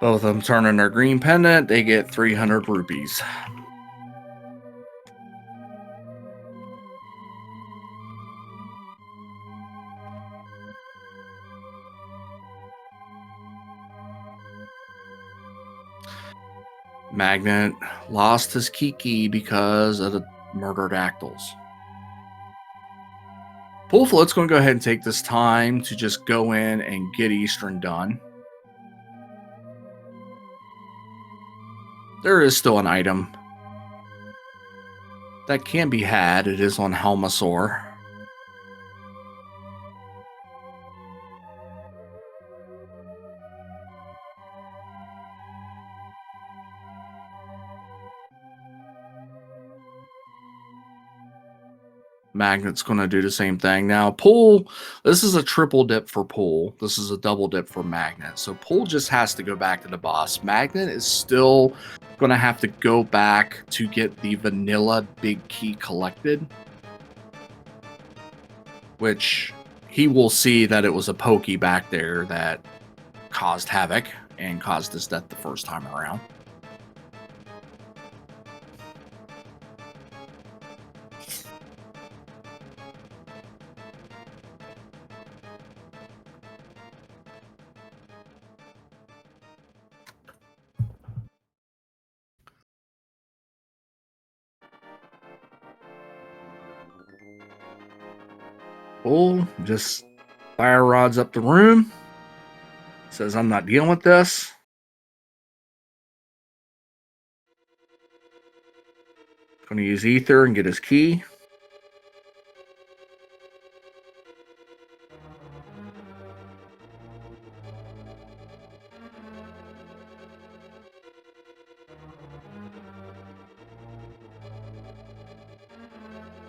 Both of them turn in their green pendant. They get 300 rupees. Magnit lost his Kiki because of the murdered Actyls. Pool Float's going to go ahead and take this time to just go in and get Eastern done. There is still an item that can be had. It is on Helmasaur. Magnet's going to do the same thing. Now, Pool, this is a triple dip for Pool. This is a double dip for Magnet. So Pool just has to go back to the boss. Magnet is still going to have to go back to get the vanilla big key collected, which he will see that it was a pokey back there that caused havoc and caused his death the first time around. Bull just fire rods up the room. Says, I'm not dealing with this. Going to use Ether and get his key.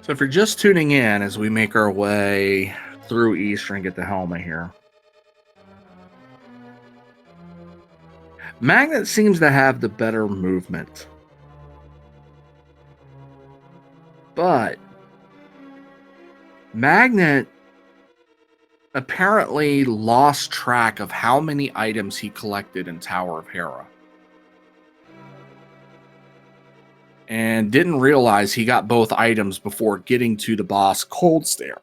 So if you're just tuning in as we make our way through Eastern and get the helmet here, Magnet seems to have the better movement. But Magnet apparently lost track of how many items he collected in Tower of Hera. And didn't realize he got both items before getting to the boss Cold Stare.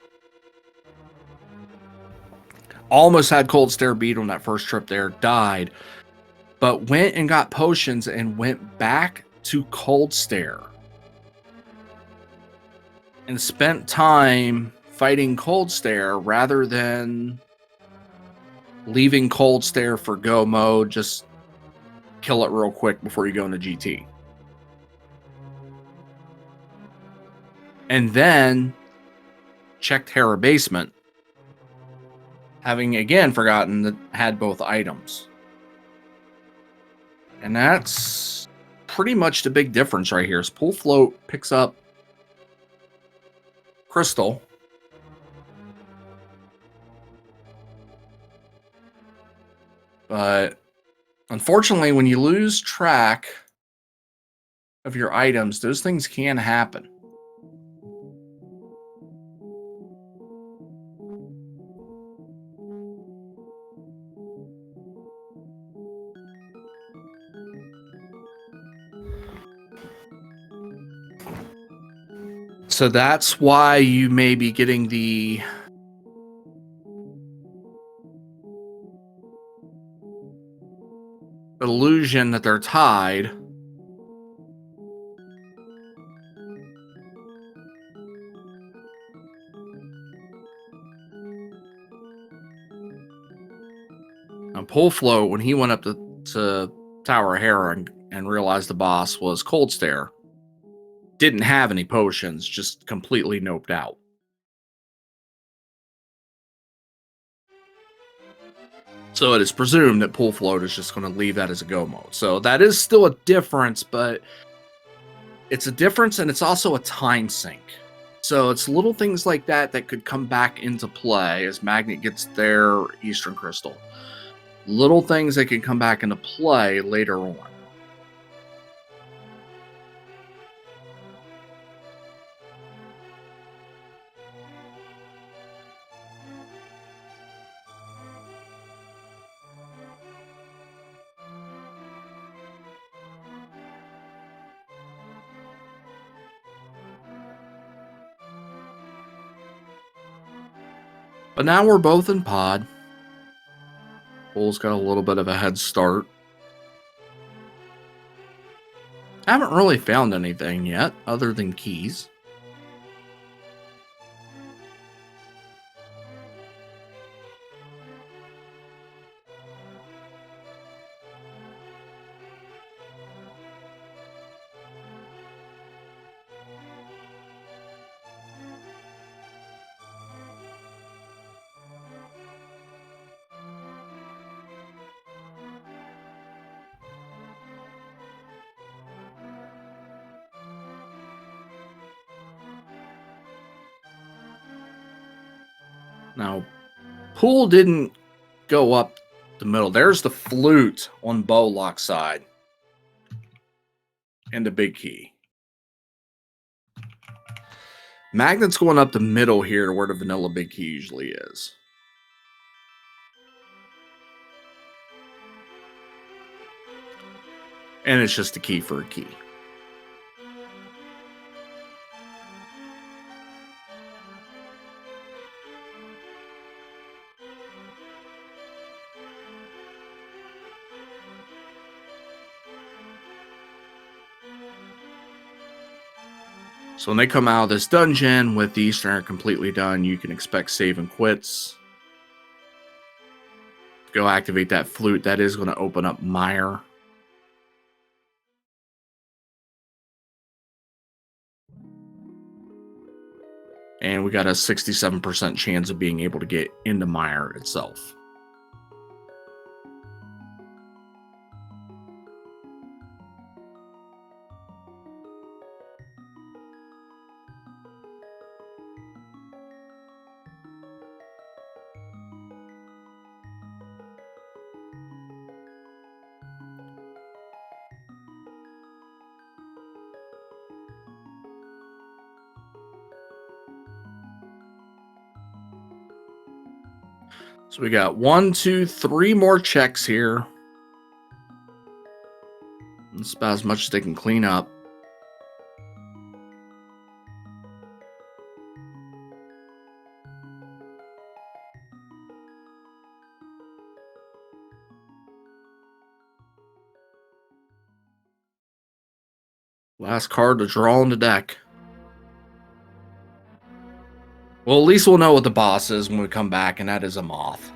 Almost had Cold Stare beat on that first trip there, died, but went and got potions and went back to Cold Stare and spent time fighting Cold Stare rather than leaving Cold Stare for go mode. Just kill it real quick before you go into GT. And then checked Hera basement, having again forgotten that had both items. And that's pretty much the big difference right here. Is Pool Float picks up Crystal. But unfortunately, when you lose track of your items, those things can happen. So that's why you may be getting the illusion that they're tied. Now, Pool Float, when he went up to Tower of Hera and realized the boss was Cold Stare, didn't have any potions, just completely noped out. So it is presumed that Pool Float is just going to leave that as a go mode. So that is still a difference, but it's a difference and it's also a time sink. So it's little things like that that could come back into play as Magnet gets their Eastern Crystal. Little things that can come back into play later on. But now we're both in pod. Bull's got a little bit of a head start. Haven't really found anything yet, other than keys. Now, pool didn't go up the middle. There's the flute on Bowlock side. And the big key. Magnet's going up the middle here to where the vanilla big key usually is. And it's just a key for a key. So when they come out of this dungeon with the Eastern completely done, you can expect save and quits. Go activate that flute. That is going to open up Mire. And we got a 67% chance of being able to get into Mire itself. So we got 1, 2, 3 more checks here. That's about as much as they can clean up. Last card to draw on the deck. Well, at least we'll know what the boss is when we come back, and that is a moth.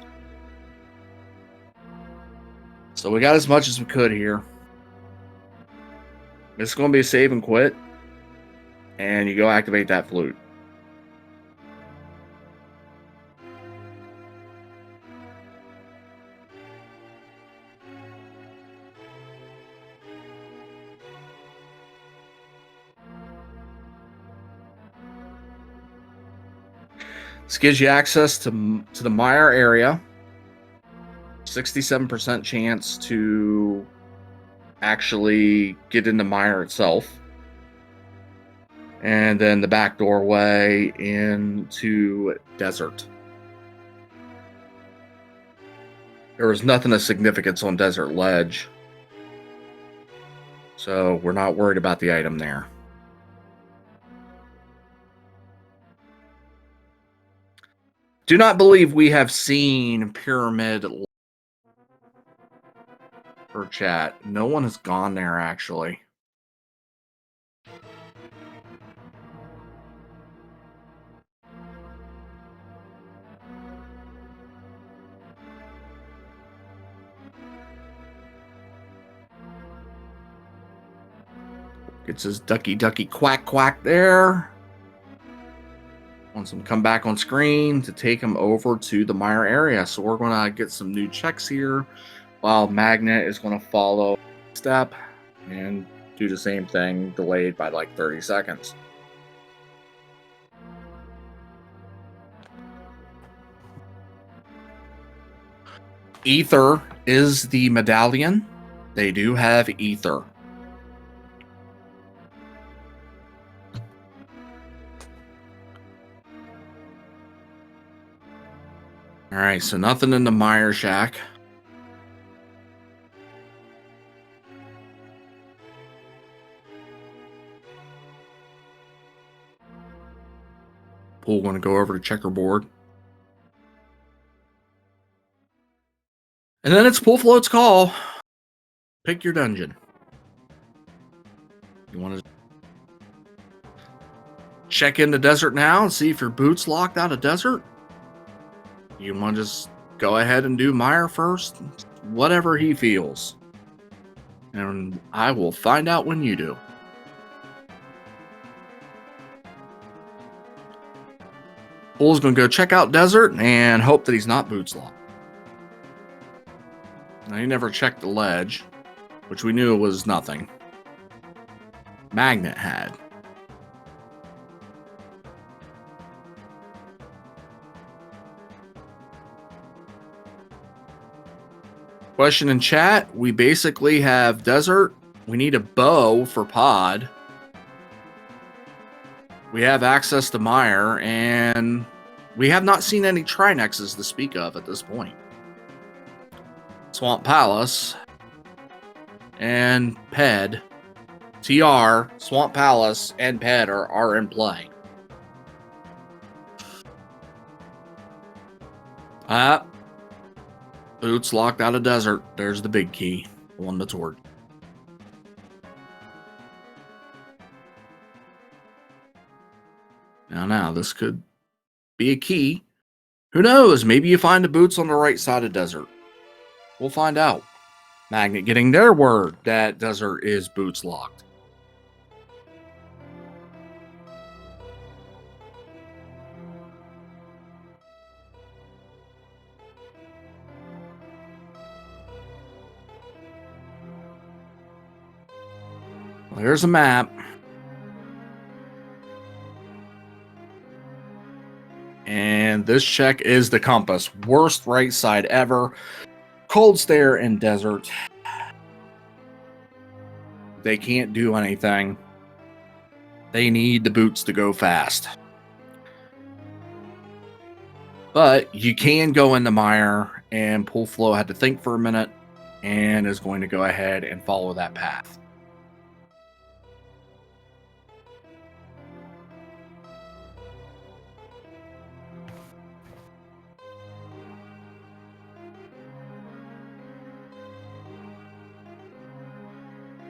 So we got as much as we could here. It's going to be a save and quit. And you go activate that flute. This gives you access to the Mire area. 67% chance to actually get into Mire itself. And then the back doorway into Desert. There was nothing of significance on Desert Ledge. So we're not worried about the item there. Do not believe we have seen Pyramid for chat. No one has gone there, actually. Gets his ducky ducky quack quack there. Wants him to come back on screen to take him over to the Mire area. So we're going to get some new checks here, while Magnit is going to follow step and do the same thing, delayed by like 30 seconds. Ether is the medallion. They do have Ether. All right, so nothing in the Mire Shack. Pool going to go over to checkerboard. And then it's Pool Float's call. Pick your dungeon. You want to check in the desert now and see if your boot's locked out of desert? You want to just go ahead and do Mire first? Whatever he feels. And I will find out when you do. Pool's going to go check out desert and hope that he's not boots locked. Now, he never checked the ledge, which we knew was nothing. Magnit had. Question in chat. We basically have desert. We need a bow for pod. We have access to Mire, and we have not seen any Trinexxes to speak of at this point. Swamp Palace and Ped. TR, Swamp Palace, and Ped are in play. Boots locked out of desert. There's the big key on the torch. Now, this could be a key. Who knows? Maybe you find the boots on the right side of desert. We'll find out. Magnit getting their word that desert is boots locked. Well, here's a map. And this check is the compass. Worst right side ever. Cold stare in desert. They can't do anything. They need the boots to go fast. But you can go into Mire, and Pool Flow had to think for a minute and is going to go ahead and follow that path.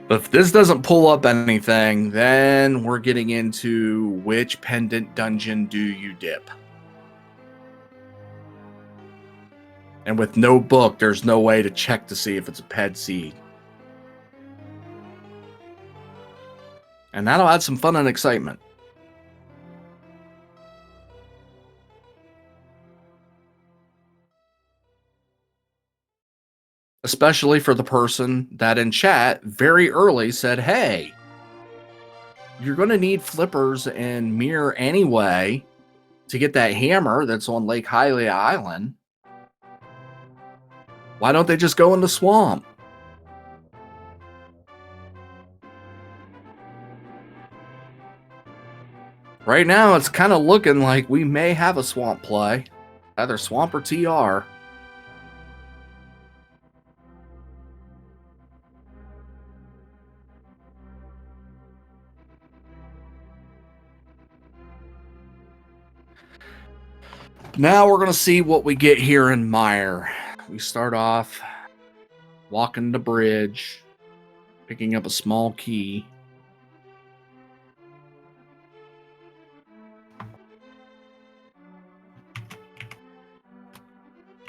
But if this doesn't pull up anything, then we're getting into which pendant dungeon do you dip. And with no book, there's no way to check to see if it's a Ped seed. And that'll add some fun and excitement. Especially for the person that in chat very early said, hey, you're going to need flippers and Mire anyway to get that hammer that's on Lake Hylia Island. Why don't they just go in the swamp? Right now, it's kind of looking like we may have a swamp play. Either swamp or TR. Now we're going to see what we get here in Mire. We start off walking the bridge, picking up a small key.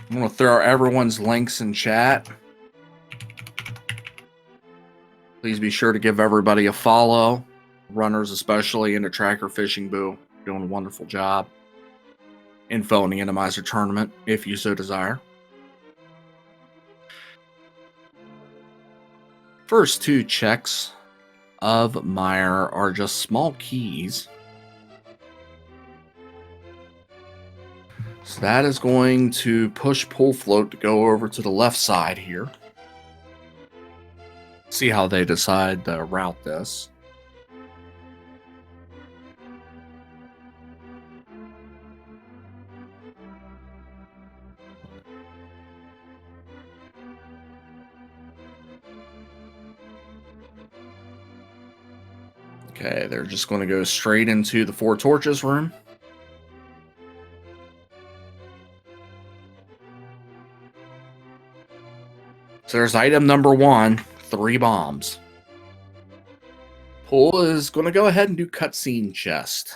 I'm going to throw everyone's links in chat. Please be sure to give everybody a follow. Runners, especially in the Tracker Fishing Boo, doing a wonderful job. Info in the Enemizer tournament, if you so desire. First two checks of Mire are just small keys. So that is going to push Pool Float to go over to the left side here. See how they decide to route this. Okay, they're just going to go straight into the Four Torches room. So there's item number 1, 3 bombs. Pool is going to go ahead and do cutscene chest.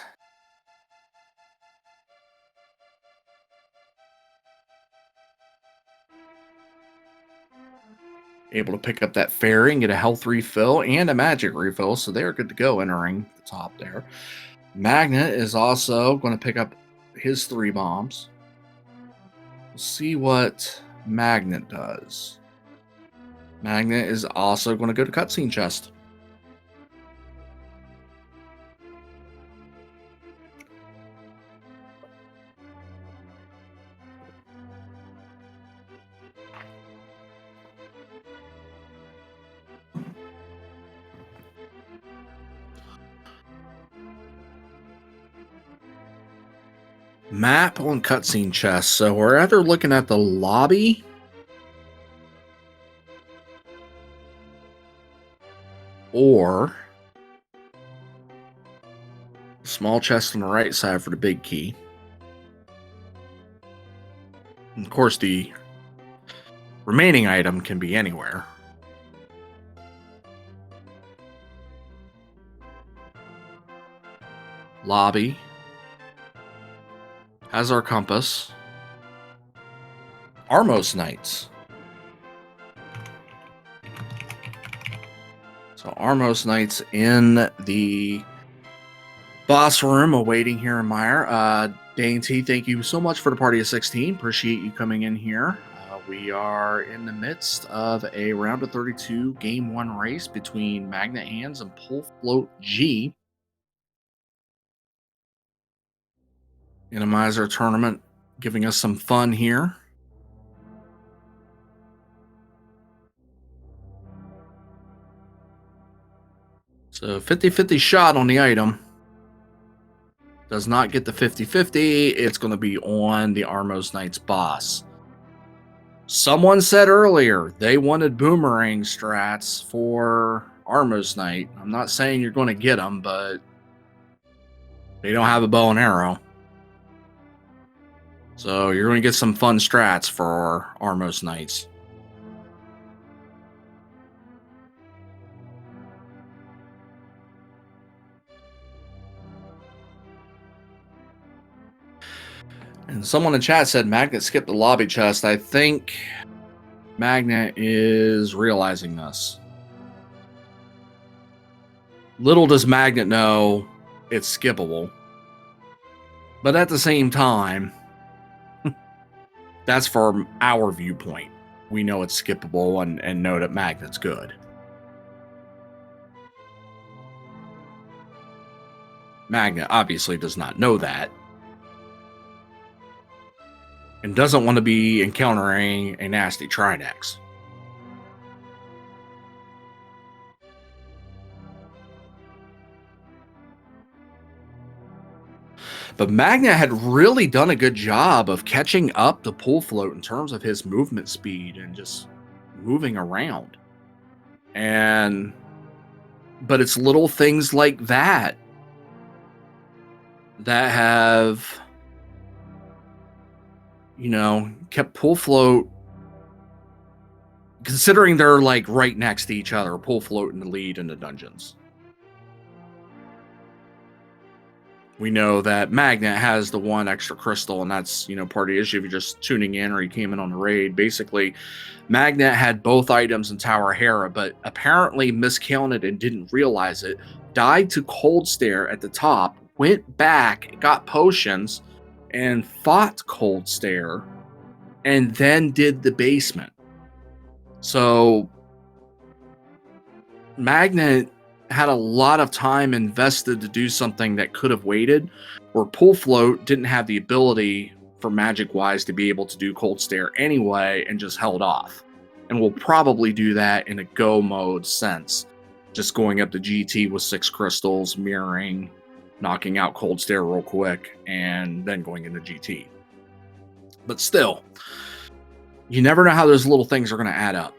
Able to pick up that fairy and get a health refill and a magic refill, so they're good to go entering the top there. Magnit is also going to pick up his 3 bombs. We'll see what Magnit does. Magnit is also going to go to cutscene chest. Map on cutscene chest. So we're either looking at the lobby or small chest on the right side for the big key. And of course, the remaining item can be anywhere. Lobby has our compass. Armos Knights. So Armos Knights in the boss room awaiting here in Mire. Dainty, thank you so much for the party of 16. Appreciate you coming in here. We are in the midst of a round of 32 game 1 race between Magnit Handz and Pull Float G. Enemizer tournament giving us some fun here. So 50-50 shot on the item. Does not get the 50-50. It's going to be on the Armos Knights boss. Someone said earlier they wanted boomerang strats for Armos Knight. I'm not saying you're going to get them, but they don't have a bow and arrow. So you're going to get some fun strats for Armos Knights. And someone in chat said Magnit skipped the lobby chest. I think Magnit is realizing this. Little does Magnit know it's skippable. But at the same time, that's from our viewpoint. We know it's skippable and know that Magnit's good. Magnit obviously does not know that. And doesn't want to be encountering a nasty Trinexx. But Magnit had really done a good job of catching up to Pull Float in terms of his movement speed and just moving around. But it's little things like that that have, kept Pull Float, considering they're like right next to each other, Pull Float in the lead in the dungeons. We know that Magnit has the 1 extra crystal, and that's, part of the issue if you're just tuning in or you came in on the raid. Basically, Magnit had both items in Tower Hera, but apparently miscounted and didn't realize it. Died to Cold Stare at the top, went back, got potions, and fought Cold Stare, and then did the basement. So Magnit had a lot of time invested to do something that could have waited, where Pull Float didn't have the ability for magic-wise to be able to do Cold Stare anyway and just held off. And we'll probably do that in a go mode sense. Just going up to GT with 6 crystals, mirroring, knocking out Cold Stare real quick, and then going into GT. But still, you never know how those little things are going to add up.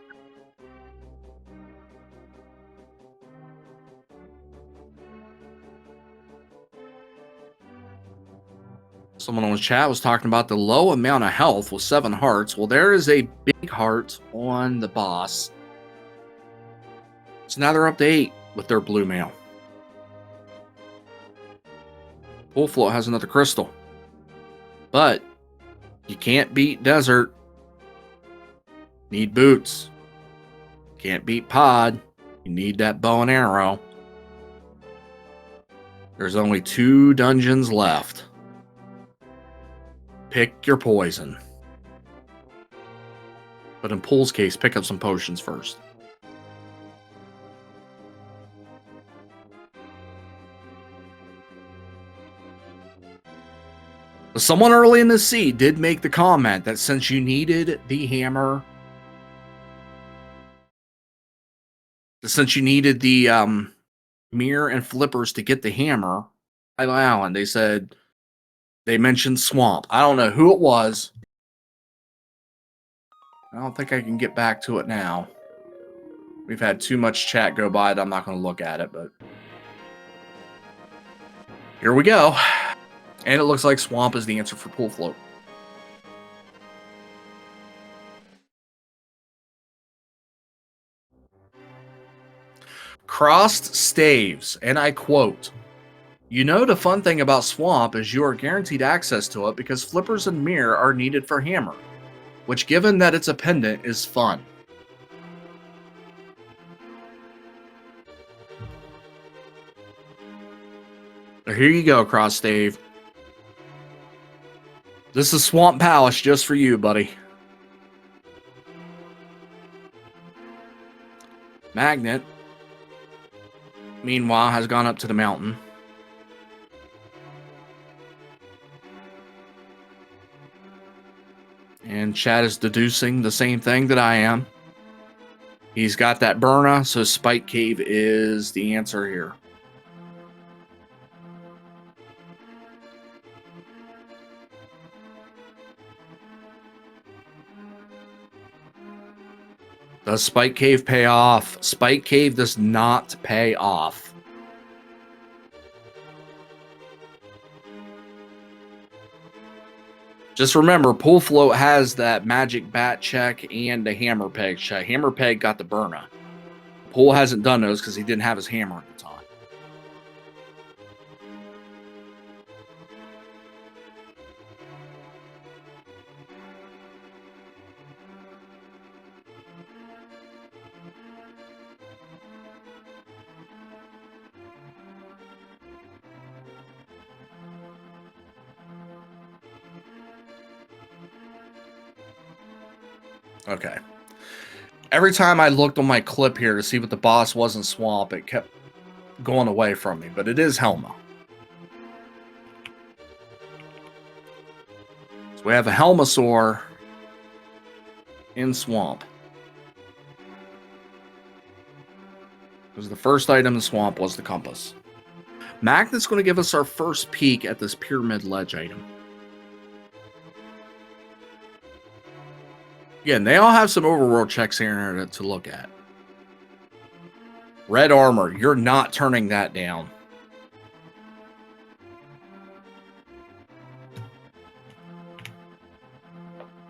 Someone on the chat was talking about the low amount of health with 7 hearts. Well, there is a big heart on the boss. So now they're up to 8 with their blue mail. Full Float has another crystal. But you can't beat Desert. Need boots. Can't beat Pod. You need that bow and arrow. There's only 2 dungeons left. Pick your poison. But in Pool's case, pick up some potions first. But someone early in the seed did make the comment that since you needed the hammer, since you needed the Mire and flippers to get the hammer, Island, they said, they mentioned swamp. I don't know who it was. I don't think I can get back to it now. We've had too much chat go by that I'm not going to look at it, but here we go. And it looks like swamp is the answer for Pool Float. Crossed staves, and I quote, "You know the fun thing about swamp is you are guaranteed access to it because flippers and Mire are needed for hammer, which given that it's a pendant is fun." So here you go, Cross Stave. This is Swamp Palace just for you, buddy. Magnit, meanwhile, has gone up to the mountain. And Chad is deducing the same thing that I am. He's got that Burna, so Spike Cave is the answer here. Does Spike Cave pay off? Spike Cave does not pay off. Just remember, Pool Float has that magic bat check and the hammer peg check. Hammer peg got the Burna. Pool hasn't done those because he didn't have his hammer at the time. Okay. Every time I looked on my clip here to see what the boss was in Swamp, it kept going away from me, but it is Helma. So we have a Helmasaur in Swamp. Because the first item in Swamp was the compass. Magnet's going to give us our first peek at this Pyramid Ledge item. Again, they all have some overworld checks here to look at. Red armor, you're not turning that down.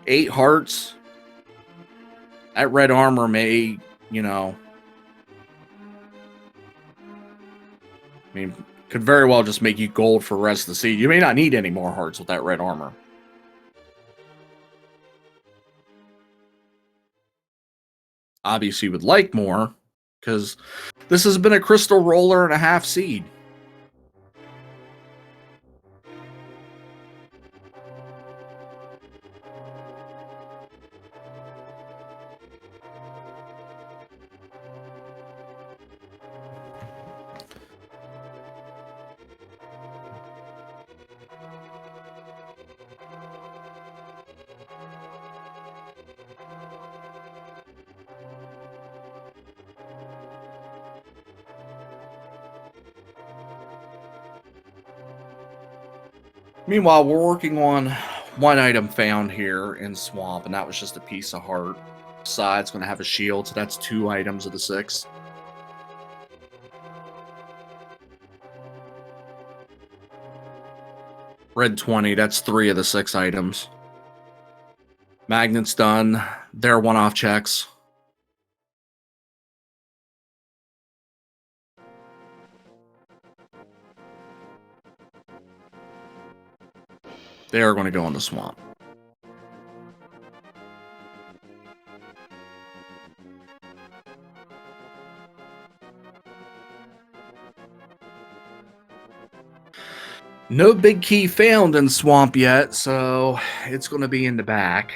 Eight hearts. That red armor may, you know, I mean, could very well just make you gold for the rest of the seed. You may not need any more hearts with that red armor. Obviously, you would like more, because this has been a crystal roller and a half seed. Meanwhile, we're working on one item found here in Swamp, and that was just a piece of heart. Side's going to have a shield, so that's 2 items of the 6. Red 20, that's 3 of the 6 items. Magnet's done. They're one-off checks. They are going to go in the swamp. No big key found in swamp yet, so it's going to be in the back.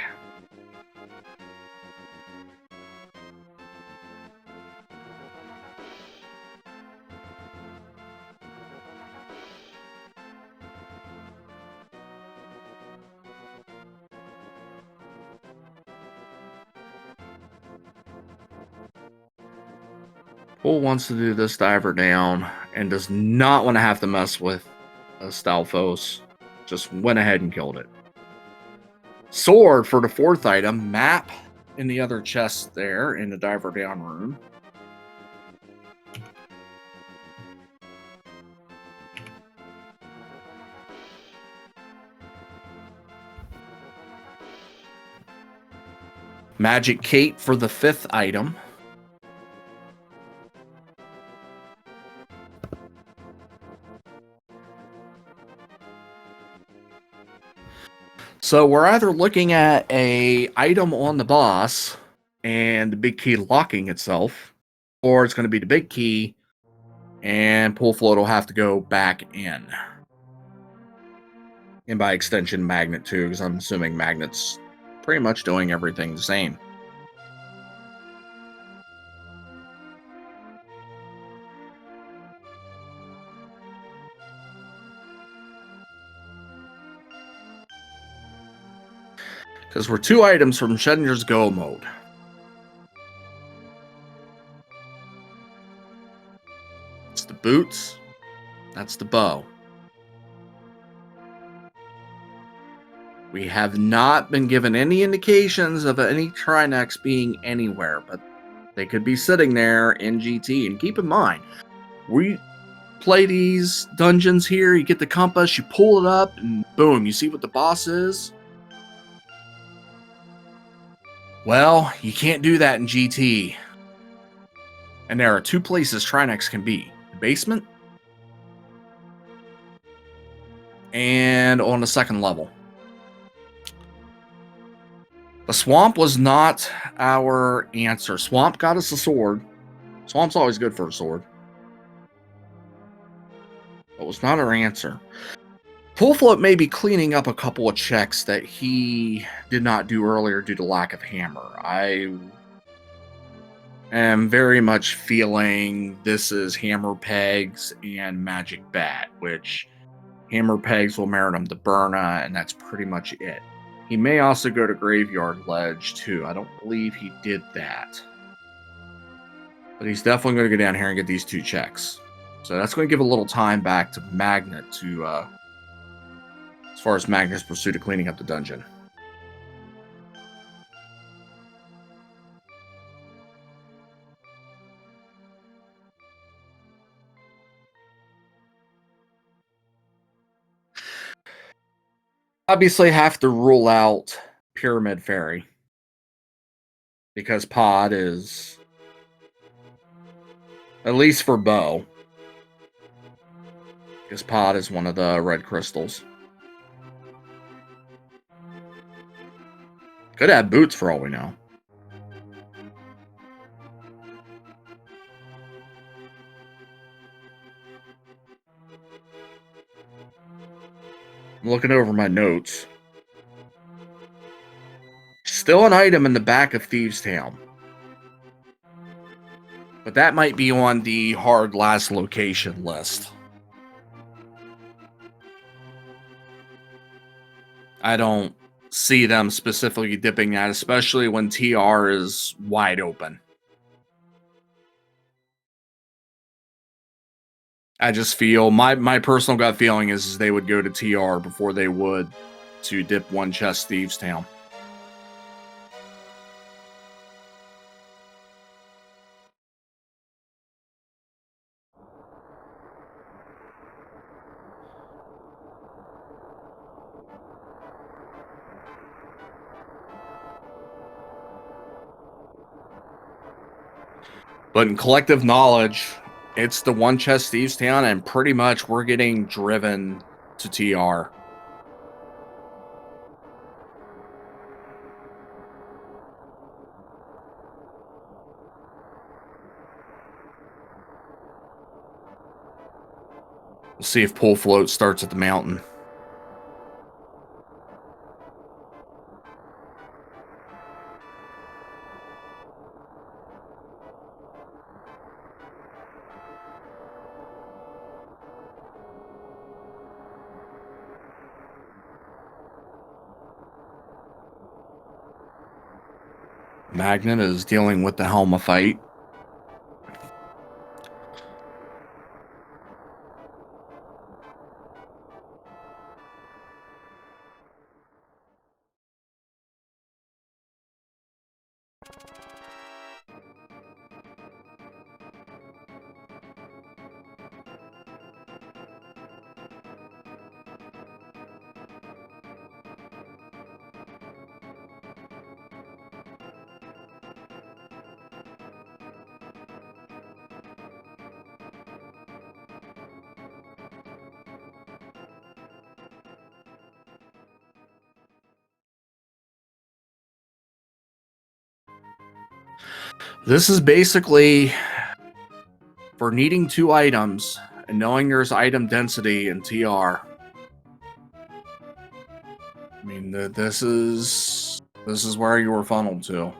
Pool wants to do this diver down and does not want to have to mess with a Stalfos. Just went ahead and killed it. Sword for the 4th item. Map in the other chest there in the diver down room. Magic Cape for the 5th item. So we're either looking at a item on the boss and the big key locking itself, or it's going to be the big key and Pool Float will have to go back in. And by extension, Magnet too, because I'm assuming Magnet's pretty much doing everything the same. Because we're 2 items from Schrödinger's Go mode. It's the boots. That's the bow. We have not been given any indications of any Trinexx being anywhere, but they could be sitting there in GT. And keep in mind, we play these dungeons here, you get the compass, you pull it up, and boom, you see what the boss is. Well, you can't do that in GT. And there are 2 places Trinexx can be. The basement and on the 2nd level. The swamp was not our answer. Swamp got us a sword. Swamp's always good for a sword. But was not our answer. Pool Float may be cleaning up a couple of checks that he did not do earlier due to lack of hammer. I am very much feeling this is hammer pegs and magic bat, which hammer pegs will merit him to Burna, and that's pretty much it. He may also go to Graveyard Ledge too. I don't believe he did that. But he's definitely going to go down here and get these 2 checks. So that's going to give a little time back to Magnet to, as far as Magnet's pursuit of cleaning up the dungeon. Obviously have to rule out Pyramid Fairy. Because Pod is, at least for Bow, because Pod is one of the red crystals. Could have boots for all we know. I'm looking over my notes. Still an item in the back of Thieves Town. But that might be on the hard last location list. I don't see them specifically dipping that, especially when TR is wide open. I just feel, my personal gut feeling is they would go to TR before they would to dip one chest Thieves Town. But in collective knowledge, it's the one chest Thieves Town, and pretty much we're getting driven to TR. We'll see if pull float starts at the mountain. Magnit is dealing with the Helma fight. This is basically for needing 2 items and knowing there's item density in TR. I mean, this is where you were funneled to.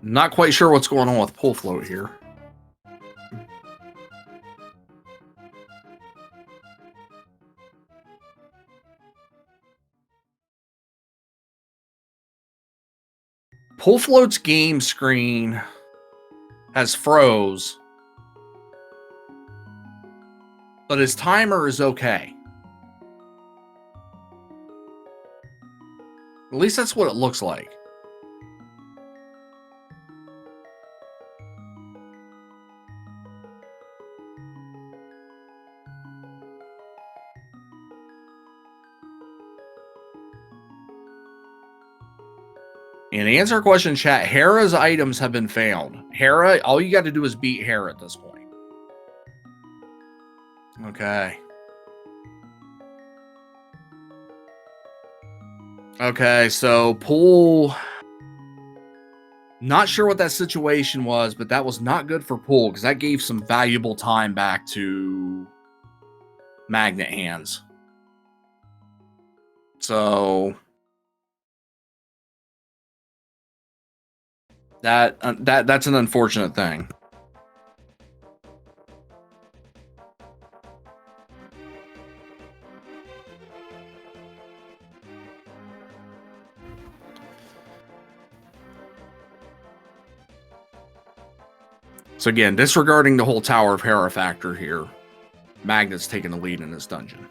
Not quite sure what's going on with pull float here. Pull float's game screen has froze, but his timer is okay. At least that's what it looks like. And to answer a question in chat, Hera's items have been found. Hera, all you got to do is beat Hera at this point. Okay. Okay, so Pool... Not sure what that situation was, but that was not good for Pool, because that gave some valuable time back to Magnit Handz. So... That's an unfortunate thing. So again, disregarding the whole Tower of Hera factor here, Magnit's taking the lead in this dungeon.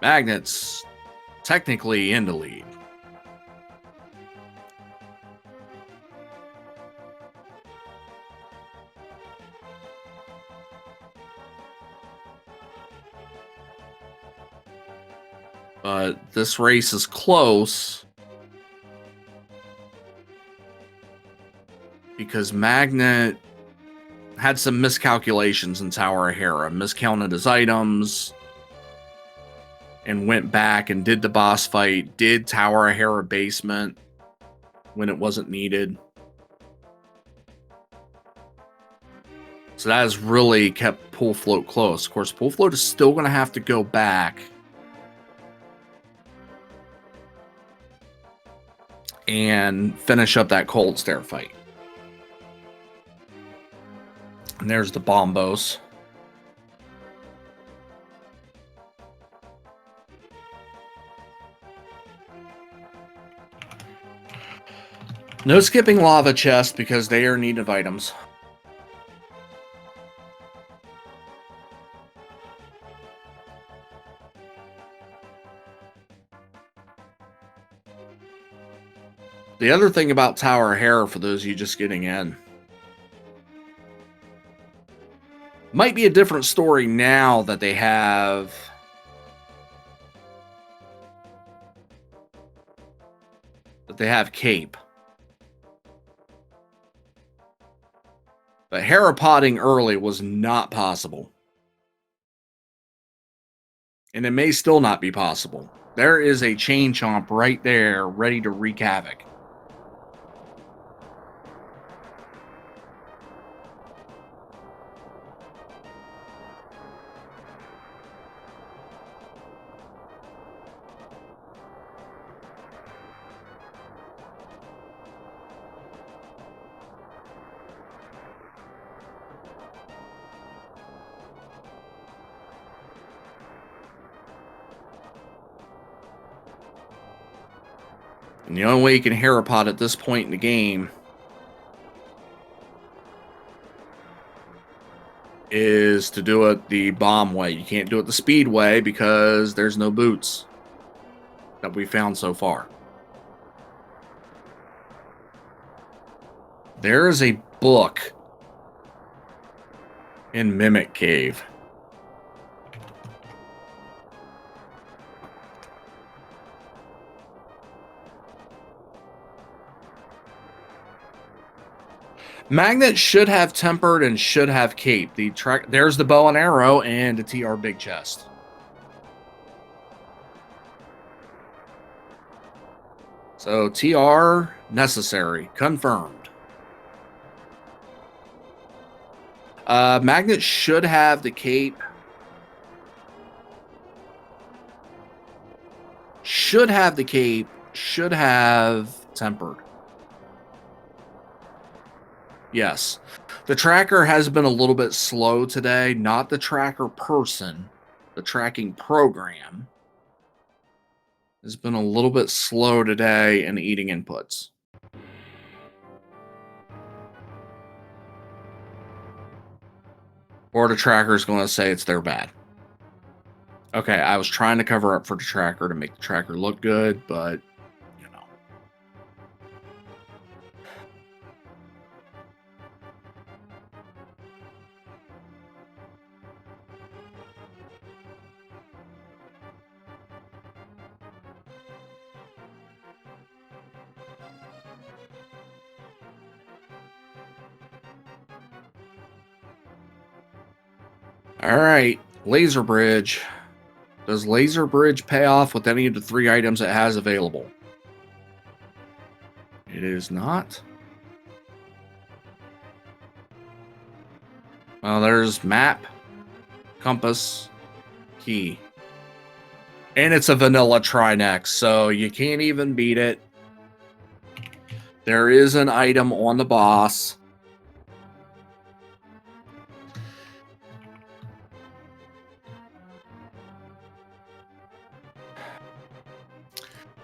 Magnit's technically in the lead. But this race is close because Magnit had some miscalculations in Tower of Hera, miscounted his items, and went back and did the boss fight, did Tower of Hera basement when it wasn't needed. So that has really kept Pull Float close. Of course, Pull Float is still going to have to go back and finish up that cold stare fight. And there's the Bombos. No skipping lava chest because they are in need of items. The other thing about Tower Hera, for those of you just getting in, might be a different story now that they have Cape. But Hera potting early was not possible. And it may still not be possible. There is a chain chomp right there ready to wreak havoc. And the only way you can Hera pot at this point in the game is to do it the bomb way. You can't do it the speed way because there's no boots that we found so far. There is a book in Mimic Cave. Magnit should have tempered and should have cape. There's the bow and arrow and the TR big chest. So TR necessary, confirmed. Magnit should have the cape. Should have the cape. Should have tempered. Yes. The tracker has been a little bit slow today. Not the tracker person. The tracking program has been a little bit slow today in eating inputs. Or the tracker is going to say it's their bad. Okay, I was trying to cover up for the tracker to make the tracker look good, but, you know. All right, Laser Bridge. Does Laser Bridge pay off with any of the 3 items it has available? It is not. Well, there's map, compass, key. And it's a vanilla Trinexx, so you can't even beat it. There is an item on the boss.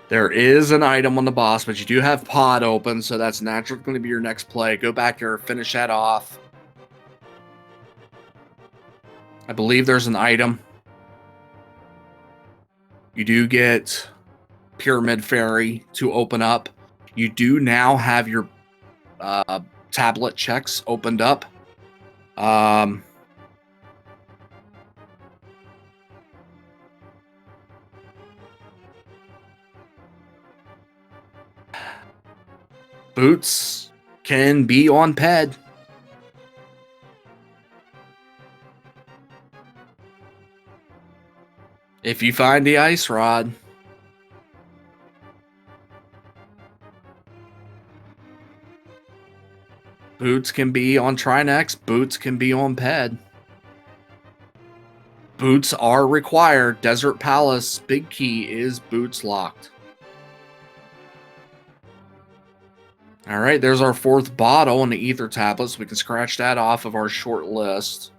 There is an item on the boss, but you do have pod open, so that's naturally going to be your next play. Go back here, finish that off. I believe there's an item. You do get Pyramid Fairy to open up. You do now have your tablet checks opened up. Boots can be on ped. If you find the ice rod. Boots can be on Trinexx. Boots can be on ped. Boots are required. Desert Palace, big key is boots locked. All right, there's our 4th bottle on the ether tablets. We can scratch that off of our short list.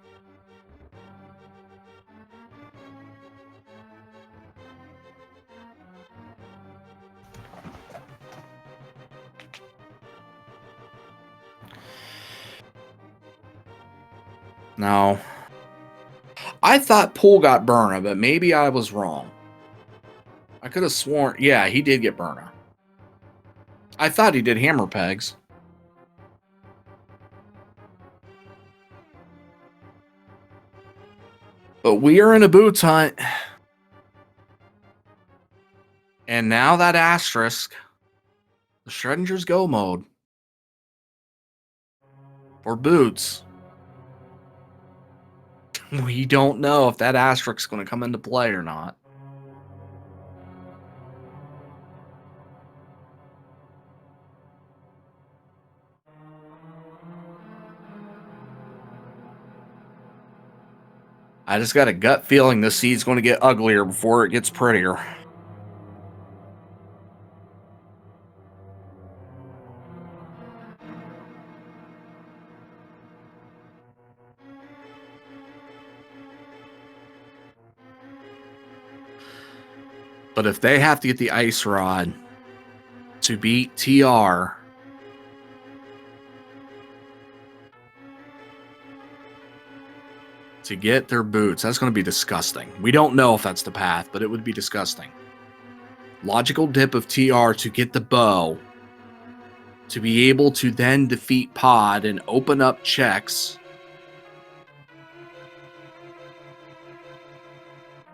Now, I thought Pool got Burna, but maybe I was wrong. I could have sworn, yeah, he did get Burna. I thought he did hammer pegs. But we are in a boots hunt. And now that asterisk, the Schrodinger's Go mode for boots. We don't know if that asterisk is going to come into play or not. I just got a gut feeling this seed's going to get uglier before it gets prettier. But if they have to get the ice rod to beat TR, to get their boots, that's going to be disgusting. We don't know if that's the path, but it would be disgusting. Logical dip of TR to get the bow, to be able to then defeat Pod and open up checks.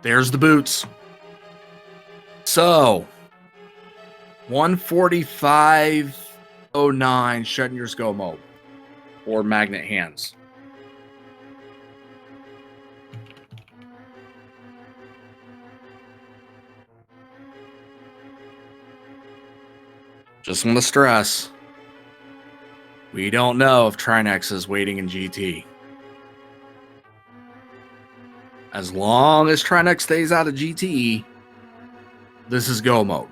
There's the boots. So, 145.09 Schrodinger's Go mode or Magnit Handz. Just want to stress, we don't know if Trinexx is waiting in GT. As long as Trinexx stays out of GT, this is Go mode.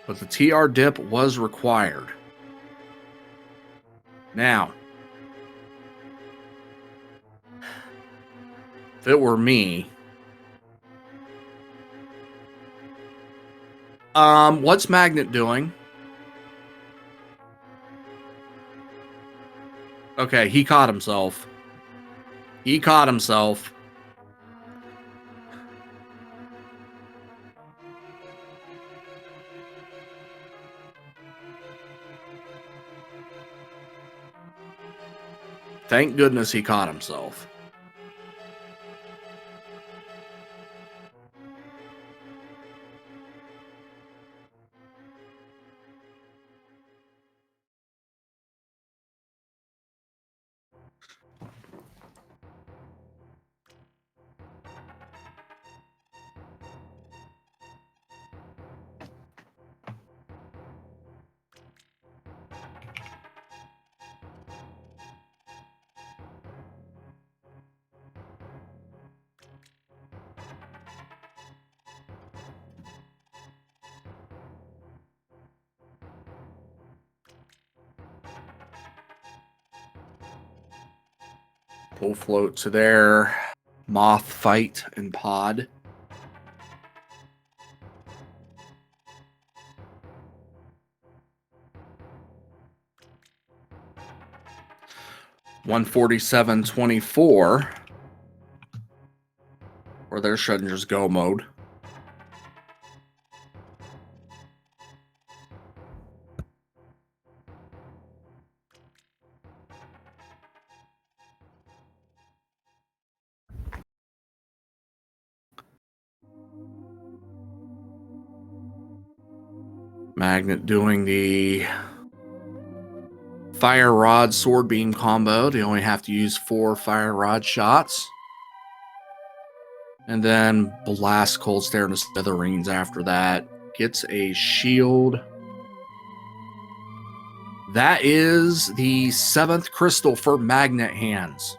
But the TR dip was required. Now, if it were me, what's Magnit doing? Okay, he caught himself. He caught himself. Thank goodness he caught himself. Pull float to their moth fight and pod. $147.24 for their Schrodinger's Go mode. Magnit doing the fire rod sword beam combo. They only have to use 4 fire rod shots. And then blast cold stare into smithereens after that. Gets a shield. That is the 7th crystal for Magnit Handz.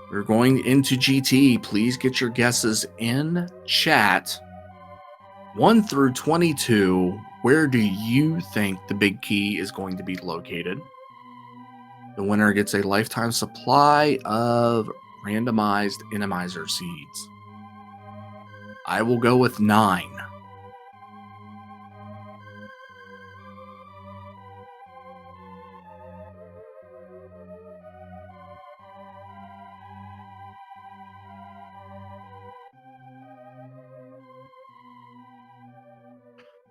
We're going into GT. Please get your guesses in chat. 1 through 22. Where do you think the big key is going to be located? The winner gets a lifetime supply of randomized Enemizer seeds. I will go with 9.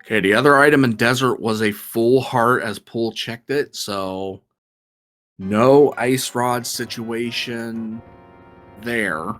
Okay, the other item in desert was a full heart as Pool checked it, so no ice rod situation there.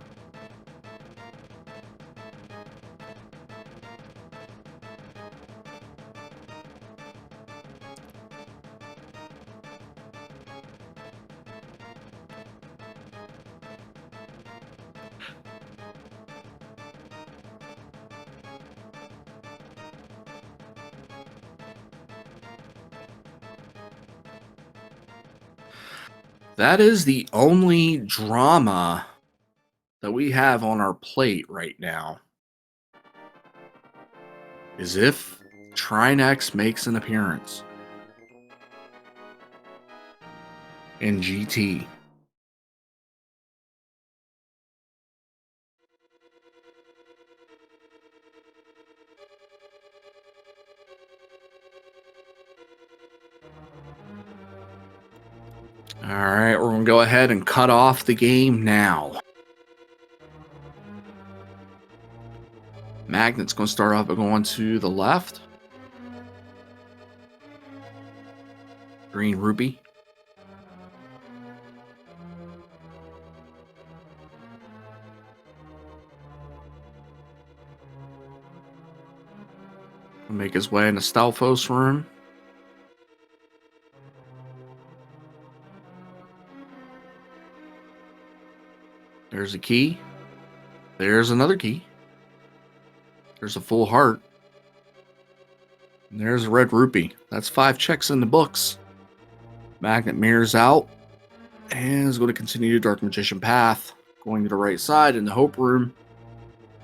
That is the only drama that we have on our plate right now. Is if Trinexx makes an appearance in GT. All right, we're going to go ahead and cut off the game now. Magnet's going to start off by going to the left. Green rupee. Make his way into Stalfos room. There's a key. There's another key. There's a full heart. And there's a red rupee. That's 5 checks in the books. Magnit mirrors out and is going to continue to Dark Magician path. Going to the right side in the Hope room.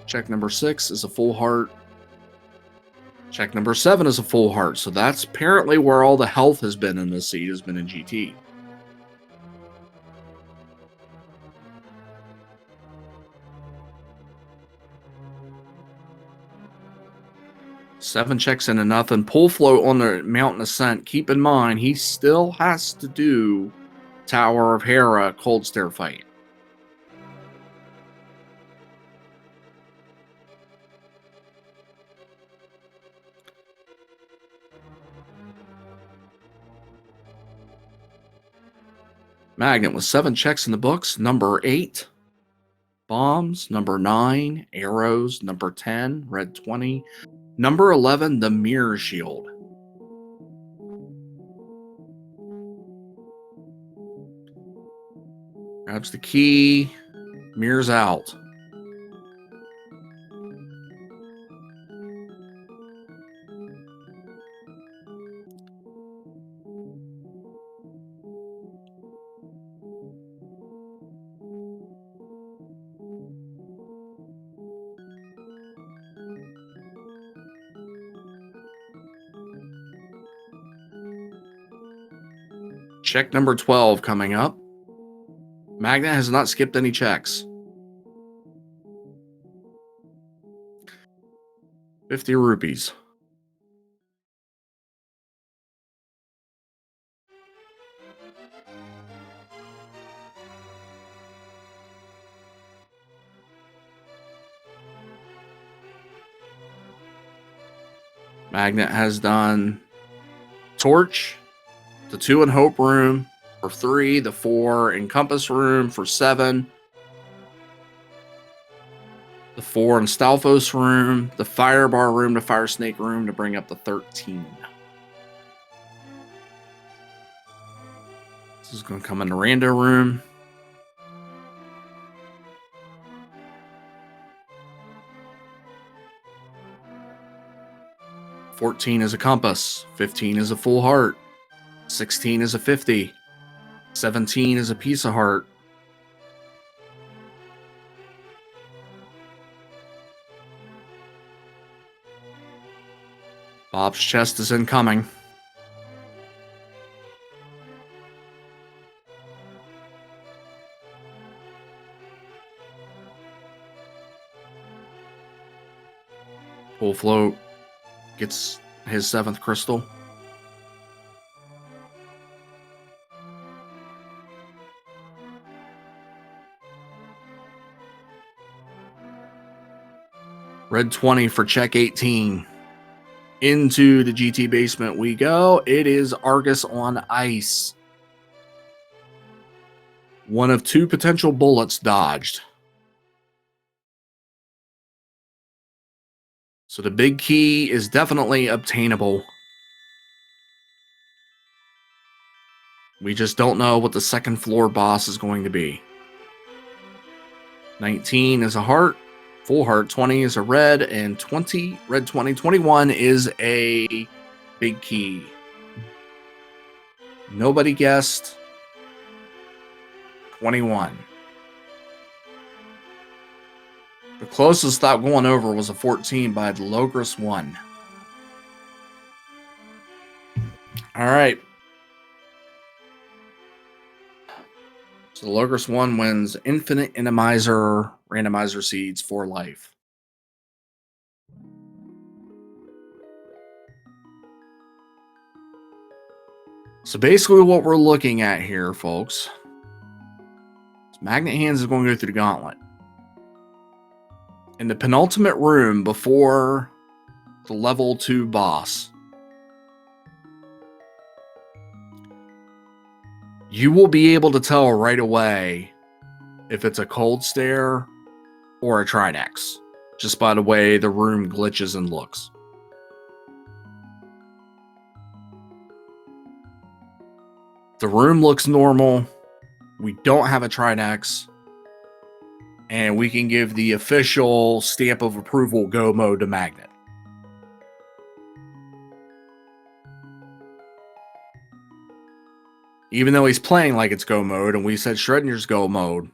Check number 6 is a full heart. Check number 7 is a full heart. So that's apparently where all the health has been in this seed, has been in GT. Seven checks into nothing. Pull float on the mountain ascent. Keep in mind, he still has to do Tower of Hera cold stair fight. Magnit with 7 checks in the books. Number 8, bombs. Number 9, arrows. Number 10, red 20. Number 11, the mirror shield. Grabs the key. Mirrors out. Check number 12 coming up. Magnit has not skipped any checks. 50 rupees. Magnit has done Torch, the 2 in Hope room for 3, the 4 in Compass room for 7, the 4 in Stalfos room, the Firebar room, the Fire Snake room to bring up the 13. This is going to come in the Rando room. $14 is a compass, 15 is a full heart, 16 is a 50, 17 is a piece of heart. Bob's chest is incoming. Full float gets his 7th crystal. Red 20 for check 18. Into the GT basement we go. It is Argus on ice. One of 2 potential bullets dodged. So the big key is definitely obtainable. We just don't know what the second floor boss is going to be. 19 is a heart, full heart, 20 is a red, and 20, red 20, 21 is a big key. Nobody guessed 21. The closest without going over was a 14 by the Logris 1. All right. So the Logris 1 wins Infinite Enemizer Randomizer Seeds for life. So basically what we're looking at here, folks, is Magnit Handz is going to go through the gauntlet. In the penultimate room before the level 2 boss, you will be able to tell right away if it's a cold stare or a Trinexx, just by the way the room glitches and looks. The room looks normal. We don't have a Trinexx. And we can give the official stamp of approval go mode to Magnit. Even though he's playing like it's go mode, and we said Schrodinger's go mode,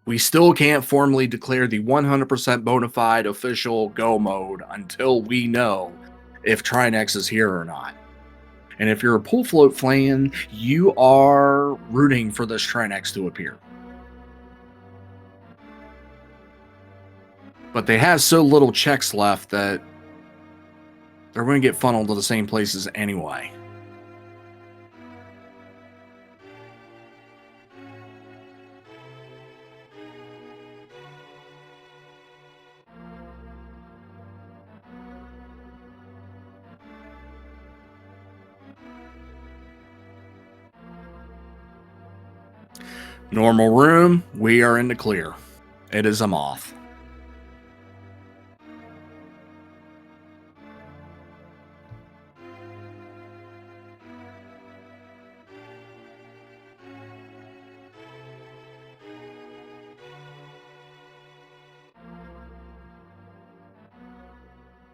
we still can't formally declare the 100% bona fide official go mode until we know if Trinexx is here or not. And if you're a pull float fan, you are rooting for this Trinexx to appear. But they have so little checks left that they're going to get funneled to the same places anyway. Normal room, we are in the clear. It is a moth.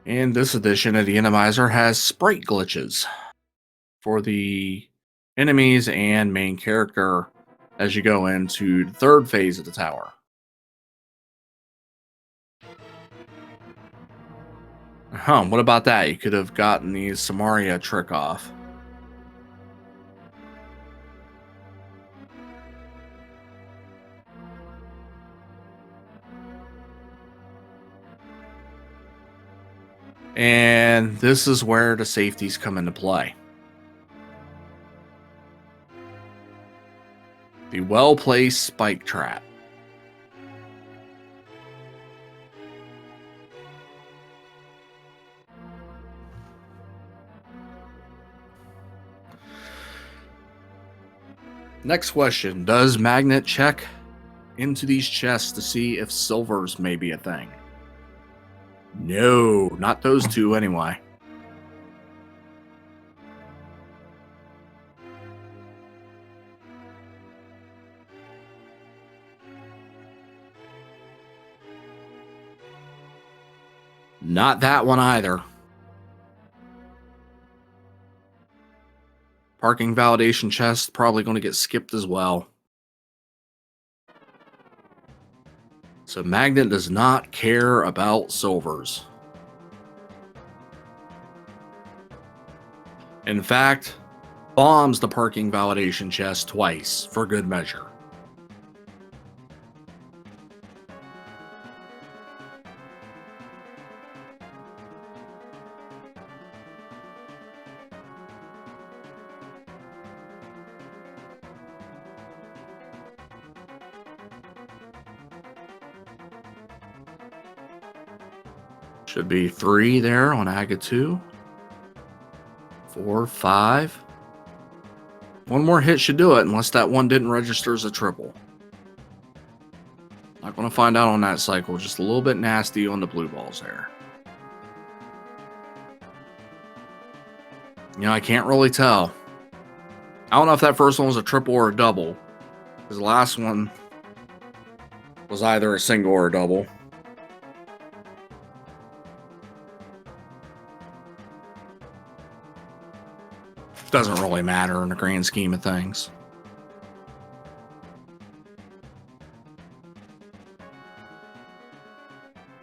And this edition of the Enemizer has sprite glitches for the enemies and main character as you go into the 3rd phase of the tower. What about that? You could have gotten the Samaria trick off. And this is where the safeties come into play. The well-placed spike trap. Next question. Does Magnit check into these chests to see if silvers may be a thing? No, not those 2 anyway. Not that one either. Parking validation chest probably going to get skipped as well. So Magnit does not care about silvers. In fact, bombs the parking validation chest twice for good measure. Should be 3 there on Aga 2. 4, 5. One more hit should do it, unless that one didn't register as a triple. Not going to find out on that cycle. Just a little bit nasty on the blue balls there. You know, I can't really tell. I don't know if that first one was a triple or a double, because the last one was either a single or a double. Doesn't really matter in the grand scheme of things.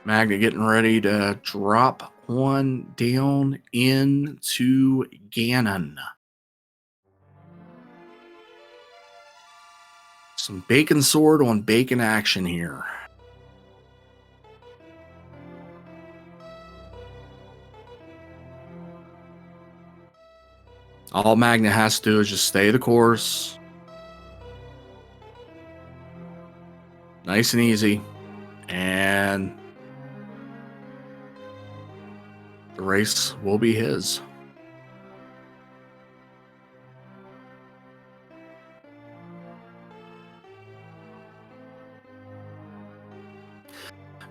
Magnit getting ready to drop one down into Ganon. Some bacon sword on bacon action here. All Magnit has to do is just stay the course. Nice and easy. And the race will be his.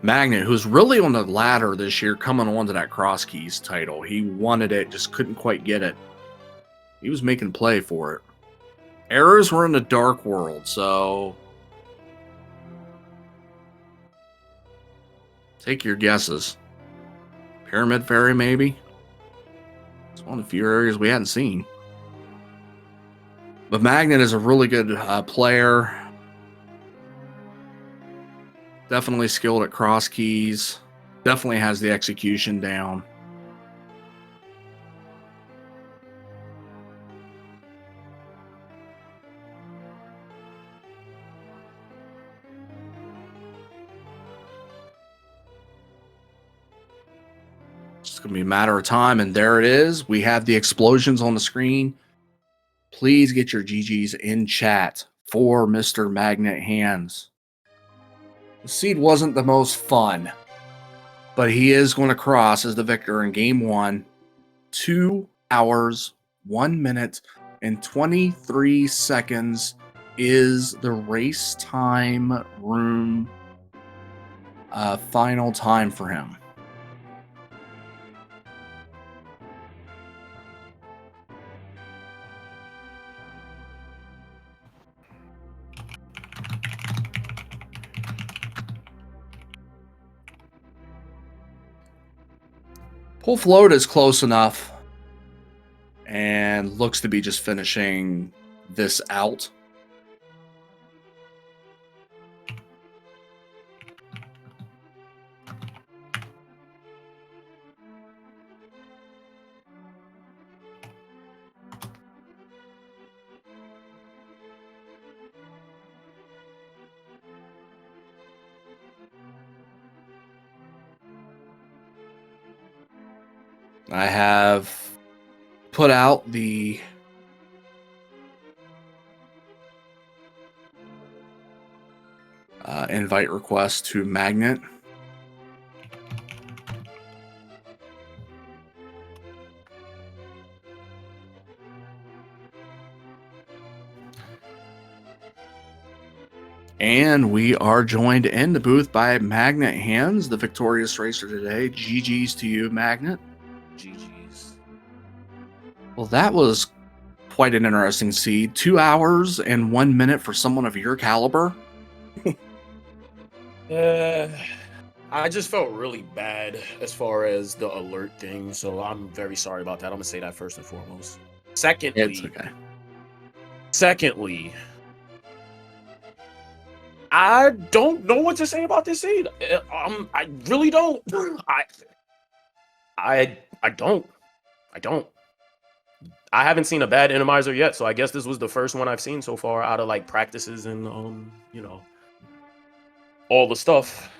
Magnit, who's really on the ladder this year, coming on to that Cross Keys title. He wanted it, just couldn't quite get it. He was making play for it. Arrows were in the Dark World, so take your guesses. Pyramid Fairy, maybe? It's one of the few areas we hadn't seen. But Magnit is a really good player. Definitely skilled at cross keys. Definitely has the execution down. It's going to be a matter of time, and there it is. We have the explosions on the screen. Please get your GGs in chat for Mr. Magnit Handz. The seed wasn't the most fun, but he is going to cross as the victor in game 1. 2 hours, 1 minute, and 23 seconds is the race time room final time for him. Pull float is close enough and looks to be just finishing this out. I have put out the invite request to Magnit. And we are joined in the booth by Magnit Handz, the victorious racer today. GG's to you, Magnit. GG's. Well, that was quite an interesting seed. 2 hours and 1 minute for someone of your caliber. I just felt really bad as far as the alert thing, so I'm very sorry about that. I'm gonna say that first and foremost. Secondly, It's okay. I don't know what to say about this seed. I really don't. I don't. I haven't seen a bad Enemizer yet, so I guess this was the first one I've seen so far out of like practices and you know, all the stuff.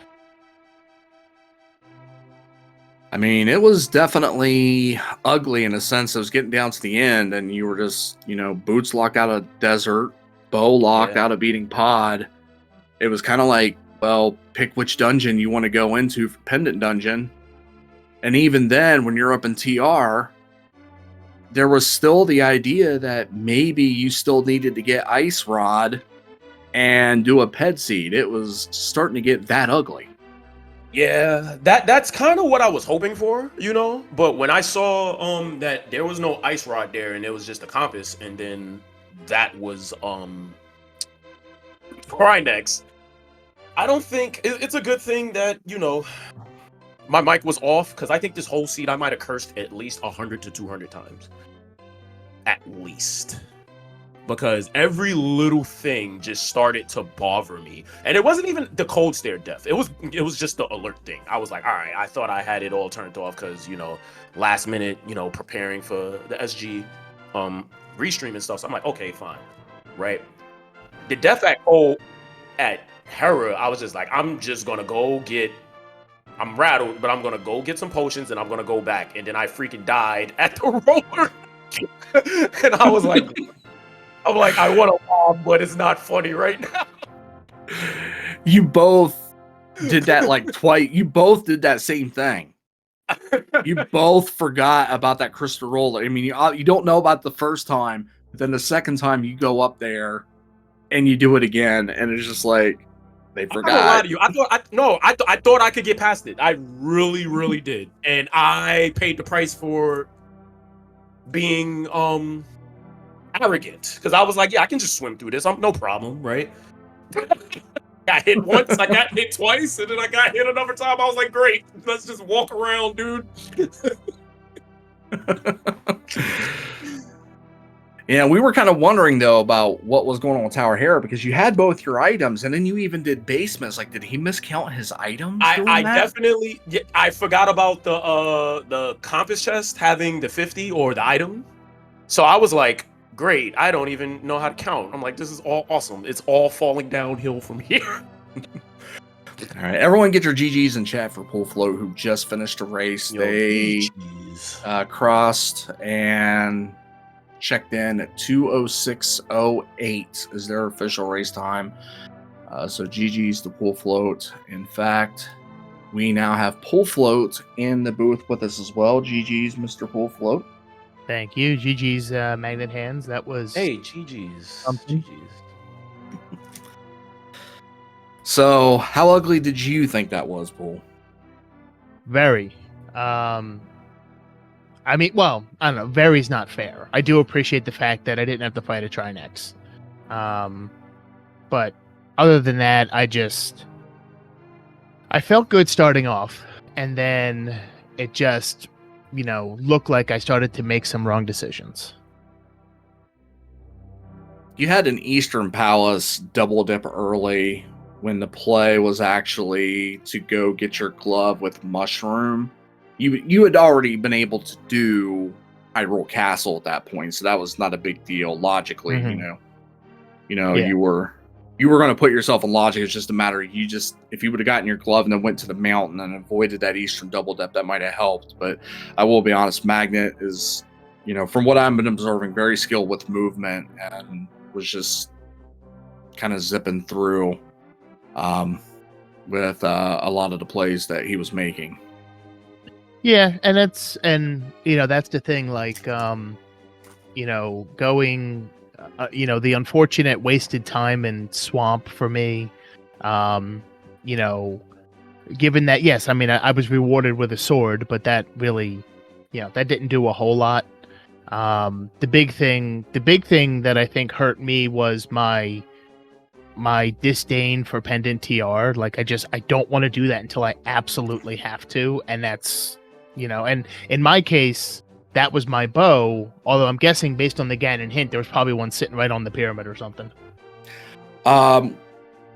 I mean, it was definitely ugly in a sense. It was getting down to the end, and you were just, you know, boots locked out of desert, bow locked out of beating pod. It was kind of like, well, pick which dungeon you want to go into for Pendant Dungeon. And even then, when you're up in TR, there was still the idea that maybe you still needed to get Ice Rod and do a Ped Seed. It was starting to get that ugly. Yeah, that's kind of what I was hoping for, you know. But when I saw that there was no Ice Rod there and it was just a compass, and then that was Trinexx, I don't think it's a good thing that, you know, my mic was off, because I think this whole seed I might have cursed at least 100 to 200 times. At least. Because every little thing just started to bother me. And it wasn't even the cold stare death. It was just the alert thing. I was like, all right, I thought I had it all turned off because, you know, last minute, you know, preparing for the SG restream and stuff. So I'm like, okay, fine. Right? The death at cold at Hera, I was just like, I'm rattled, but I'm gonna go get some potions and I'm gonna go back. And then I freaking died at the roller. And I was like, I want to laugh, but it's not funny right now. You both did that like twice. You both did that same thing. You both forgot about that crystal roller. I mean, you don't know about the first time, but then the second time you go up there and you do it again, and it's just like they forgot. I'm gonna lie to you. I thought I could get past it. I really, really did, and I paid the price for being arrogant, because I was like, yeah, I can just swim through this. I'm no problem, right? Got hit once, I got hit twice, and then I got hit another time. I was like, great, let's just walk around, dude. Yeah, we were kind of wondering though about what was going on with Tower Hera, because you had both your items, and then you even did basements. Like, did he miscount his items? I definitely, I forgot about the compass chest having the 50 or the item, so I was like, great, I don't even know how to count. I'm like, this is all awesome. It's all falling downhill from here. All right, everyone get your GGs in chat for Pool Float, who just finished a race. They crossed and checked in at 2:06:08 is their official race time. So GG's to Pool Float. In fact, we now have Pool Float in the booth with us as well. GG's, Mr. Pool Float. Thank you. GG's Magnit Handz. That was GG's. GG's. So, how ugly did you think that was, Pool? Very. I mean, well, I don't know. Very's not fair. I do appreciate the fact that I didn't have to fight a Trinexx. But other than that, I felt good starting off, and then it just, you know, looked like I started to make some wrong decisions. You had an Eastern Palace double dip early when the play was actually to go get your glove with Mushroom. You had already been able to do Hyrule Castle at that point, so that was not a big deal logically. Mm-hmm. Yeah. you were going to put yourself in logic. It's just a matter of if you would have gotten your glove and then went to the mountain and avoided that Eastern double dip, that might have helped. But I will be honest, Magnit is, you know, from what I've been observing, very skilled with movement and was just kind of zipping through with a lot of the plays that he was making. Yeah, and that's the thing, like, going, the unfortunate wasted time in Swamp for me, given that, yes, I mean, I was rewarded with a sword, but that really, that didn't do a whole lot. The big thing that I think hurt me was my disdain for Pendant TR. Like, I don't want to do that until I absolutely have to, and that's, and in my case, that was my bow, although I'm guessing based on the Ganon hint, there was probably one sitting right on the pyramid or something. Magnit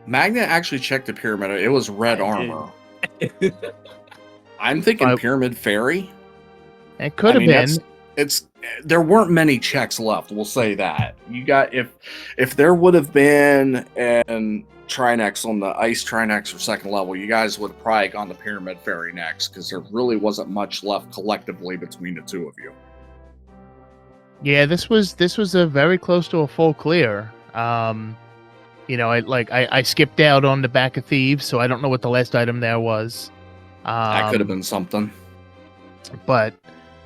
actually checked the pyramid. It was red armor. I'm thinking Pyramid Fairy. It could have been. There weren't many checks left, we'll say that. You got, if there would have been an Trinexx on the Ice Trinexx or second level, you guys would have probably gone to Pyramid Fairy next, because there really wasn't much left collectively between the two of you. Yeah, this was a very close to a full clear. I skipped out on the back of Thieves, so I don't know what the last item there was. That could have been something. But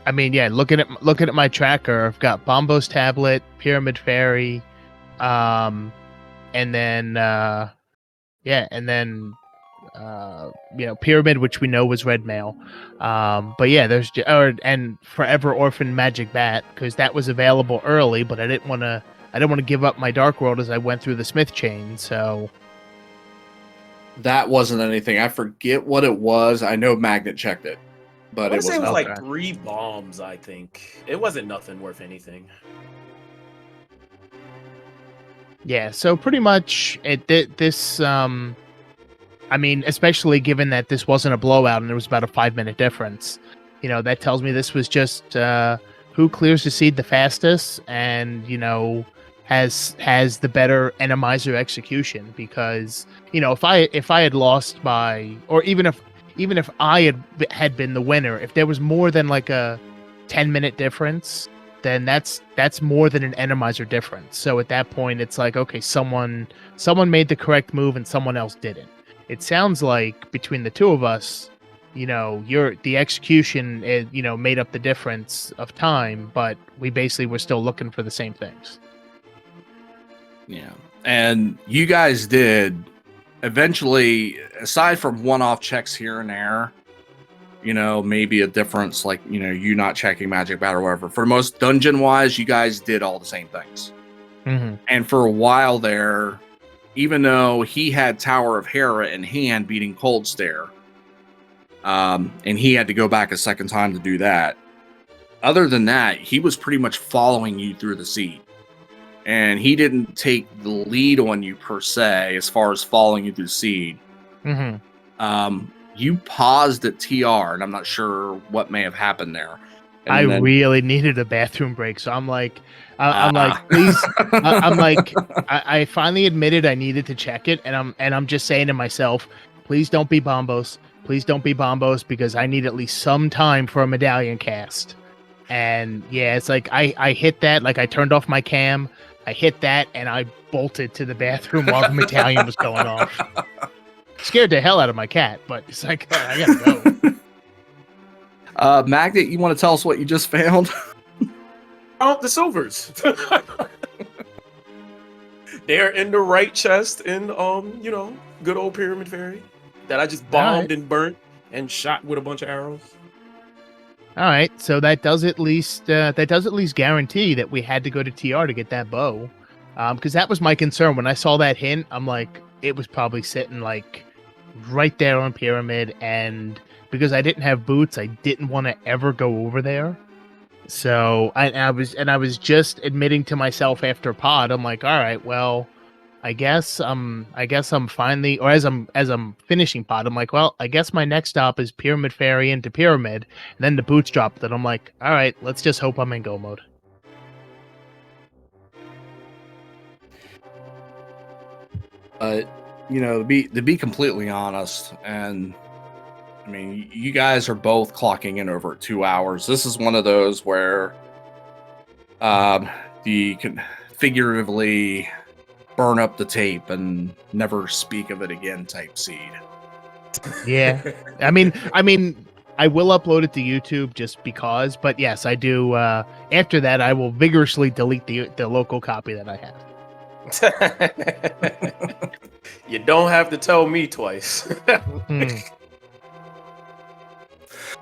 I mean, yeah, looking at my tracker, I've got Bombo's Tablet, Pyramid Fairy, and then Pyramid, which we know was Red Mail. But yeah, and Forever Orphan Magic Bat, because that was available early, but I didn't want to give up my Dark World as I went through the Smith chain. So That wasn't anything. I forget what it was. I know Magnit checked it, but I it want to say it was was like 3 bombs. I think it wasn't nothing worth anything. yeah, so pretty much this. I mean, especially given that this wasn't a blowout and there was about a 5-minute difference, that tells me this was just who clears the seed the fastest and, has the better Enemizer execution. Because, if I had lost by, or even if I had been the winner, if there was more than like a 10-minute difference, then that's more than an Enemizer difference. So at that point, it's like, okay, someone made the correct move and someone else didn't. It sounds like between the two of us, the execution is, made up the difference of time, but we basically were still looking for the same things. Yeah. And you guys did eventually, aside from one-off checks here and there, maybe a difference like, you not checking Magic Bat or whatever. For most dungeon-wise, you guys did all the same things. Mm-hmm. And for a while there, even though he had Tower of Hera in hand beating Cold Stare, and he had to go back a second time to do that, other than that, he was pretty much following you through the seed. And he didn't take the lead on you per se, as far as following you through the seed. Mm-hmm. You paused at TR, and I'm not sure what may have happened there. And I then, really needed a bathroom break, so I'm like, please. I finally admitted I needed to check it, and I'm just saying to myself, please don't be Bombos. Please don't be Bombos, because I need at least some time for a medallion cast. And yeah, it's like I hit that, like I turned off my cam, I hit that, and I bolted to the bathroom while the medallion was going off. Scared the hell out of my cat, but it's like, oh, I gotta go. Magnit, you want to tell us what you just found? Oh, the silvers. They're in the right chest in good old Pyramid Fairy that I just bombed and burnt and shot with a bunch of arrows. All right, so that does at least guarantee that we had to go to TR to get that bow, because that was my concern when I saw that hint. I'm like, it was probably sitting like right there on Pyramid, and because I didn't have boots, I didn't want to ever go over there. So I was just admitting to myself after pod, I'm like, all right, well, I guess I'm finally, or as I'm finishing pod, I'm like, well, I guess my next stop is Pyramid Fairy into Pyramid, and then the boots dropped. And I'm like, all right, let's just hope I'm in go mode. To be completely honest, and I mean, you guys are both clocking in over 2 hours. This is one of those where you can figuratively burn up the tape and never speak of it again type seed. Yeah. I mean, I will upload it to YouTube just because, but yes, I do. After that, I will vigorously delete the local copy that I have. You don't have to tell me twice.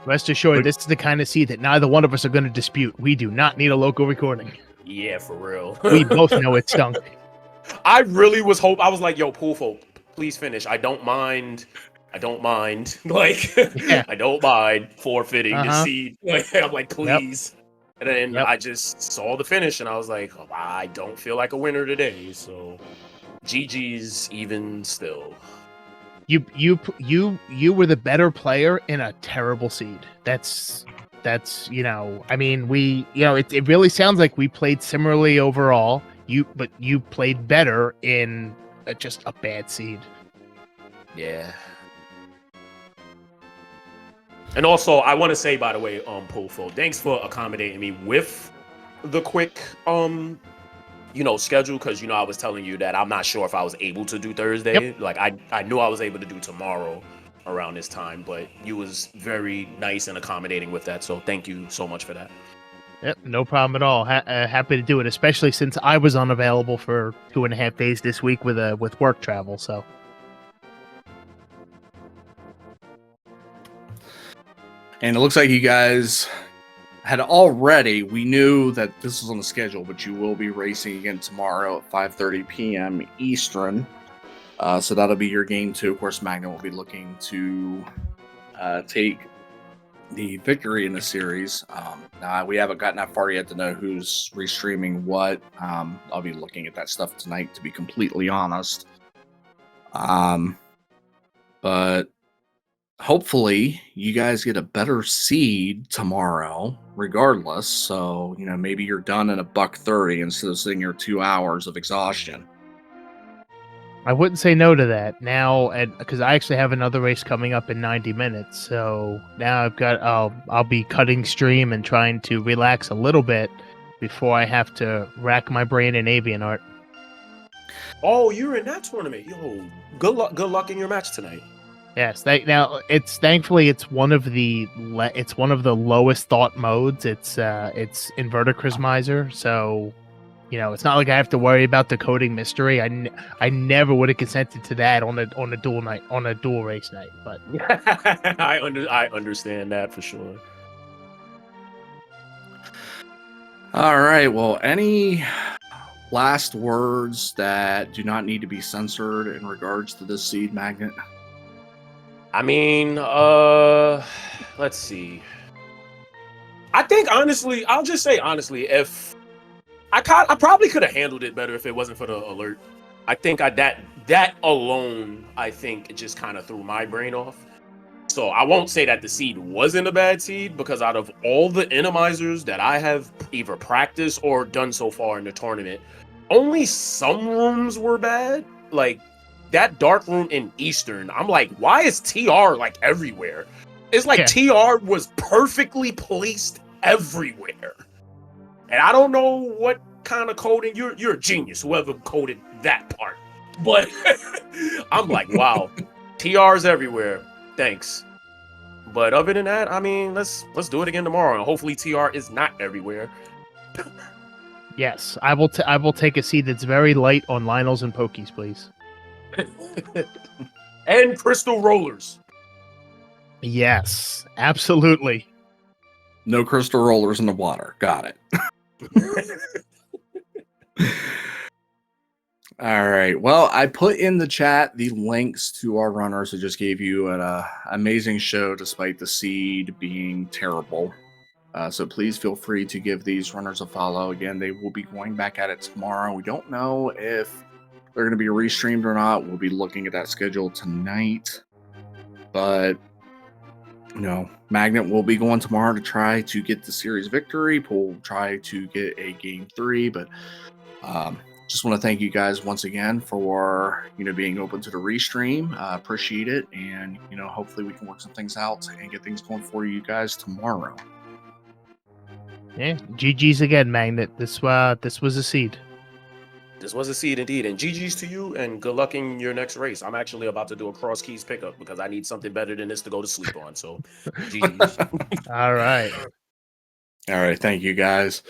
Rest assured, this is the kind of seed that neither one of us are going to dispute. We do not need a local recording. Yeah, for real. We both know it stunk. I really was I was like, yo, Poolful, please finish. I don't mind. Like, yeah. I don't mind forfeiting the seed. Like, I'm like, please. Yep. And then I just saw the finish, and I was like, oh, I don't feel like a winner today. So, GG's even still. You were the better player in a terrible seed. That's I mean, it really sounds like we played similarly overall. But you played better in just a bad seed. Yeah. And also, I want to say, by the way, Poolful, thanks for accommodating me with the quick, schedule, because, I was telling you that I'm not sure if I was able to do Thursday. Yep. Like, I knew I was able to do tomorrow. around this time, but you was very nice and accommodating with that. So thank you so much for that. Yep, no problem at all. Happy to do it, especially since I was unavailable for 2.5 days this week with work travel. So And it looks like you guys had already, we knew that this was on the schedule, but you will be racing again tomorrow at 5:30 p.m. Eastern. So that'll be your game 2. Of course, Magnit will be looking to take the victory in the series. Now, we haven't gotten that far yet to know who's restreaming what. I'll be looking at that stuff tonight, to be completely honest. But hopefully you guys get a better seed tomorrow, regardless. So, maybe you're done in $1:30 instead of sitting here 2 hours of exhaustion. I wouldn't say no to that now, and because I actually have another race coming up in 90 minutes. So now I'll be cutting stream and trying to relax a little bit before I have to rack my brain in avian art. Oh, you're in that tournament. Yo, good luck in your match tonight. Yes, thankfully it's one of the lowest thought modes. It's inverter Chrismizer, so it's not like I have to worry about the coding mystery. I never would have consented to that on a dual race night. But I understand that for sure. All right. Well, any last words that do not need to be censored in regards to this seed, Magnit? I mean, let's see. I think honestly, I'll just say honestly, if I probably could have handled it better if it wasn't for the alert. I think that alone, I think it just kind of threw my brain off. So I won't say that the seed wasn't a bad seed, because out of all the Enemizers that I have either practiced or done so far in the tournament, only some rooms were bad. Like that dark room in Eastern, I'm like, why is TR like everywhere? It's like TR was perfectly placed everywhere. And I don't know what kind of coding, you're a genius, whoever coded that part. But I'm like, wow, TR's everywhere. Thanks. But other than that, I mean, let's do it again tomorrow, and hopefully TR is not everywhere. Yes, I will take a seed that's very light on Lionels and Pokies, please. And crystal rollers. Yes, absolutely. No crystal rollers in the water. Got it. All right. Well, I put in the chat the links to our runners. I just gave you an amazing show despite the seed being terrible. So please feel free to give these runners a follow. Again, they will be going back at it tomorrow. We don't know if they're going to be restreamed or not. We'll be looking at that schedule tonight. But, Magnit will be going tomorrow to try to get the series victory. We'll try to get a game 3. But just want to thank you guys once again for, being open to the restream. Appreciate it. And, hopefully we can work some things out and get things going for you guys tomorrow. Yeah, GG's again, Magnit. This was a seed. This was a seed indeed, and GG's to you, and good luck in your next race. I'm actually about to do a cross keys pickup because I need something better than this to go to sleep on. So, GG's. All right. Thank you guys.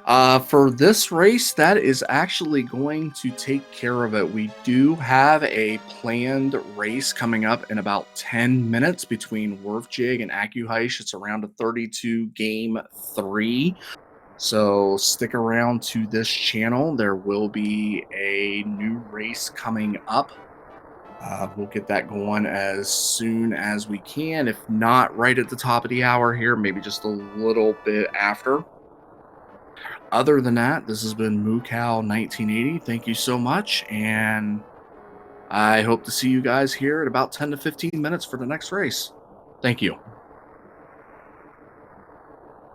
For this race, that is actually going to take care of it. We do have a planned race coming up in about 10 minutes between Werfjig and Akuheish. It's around a 32 game 3. So stick around to this channel. There will be a new race coming up. We'll get that going as soon as we can. If not right at the top of the hour here, maybe just a little bit after. Other than that, this has been Moocow1980. Thank you so much, and I hope to see you guys here at about 10 to 15 minutes for the next race. Thank you.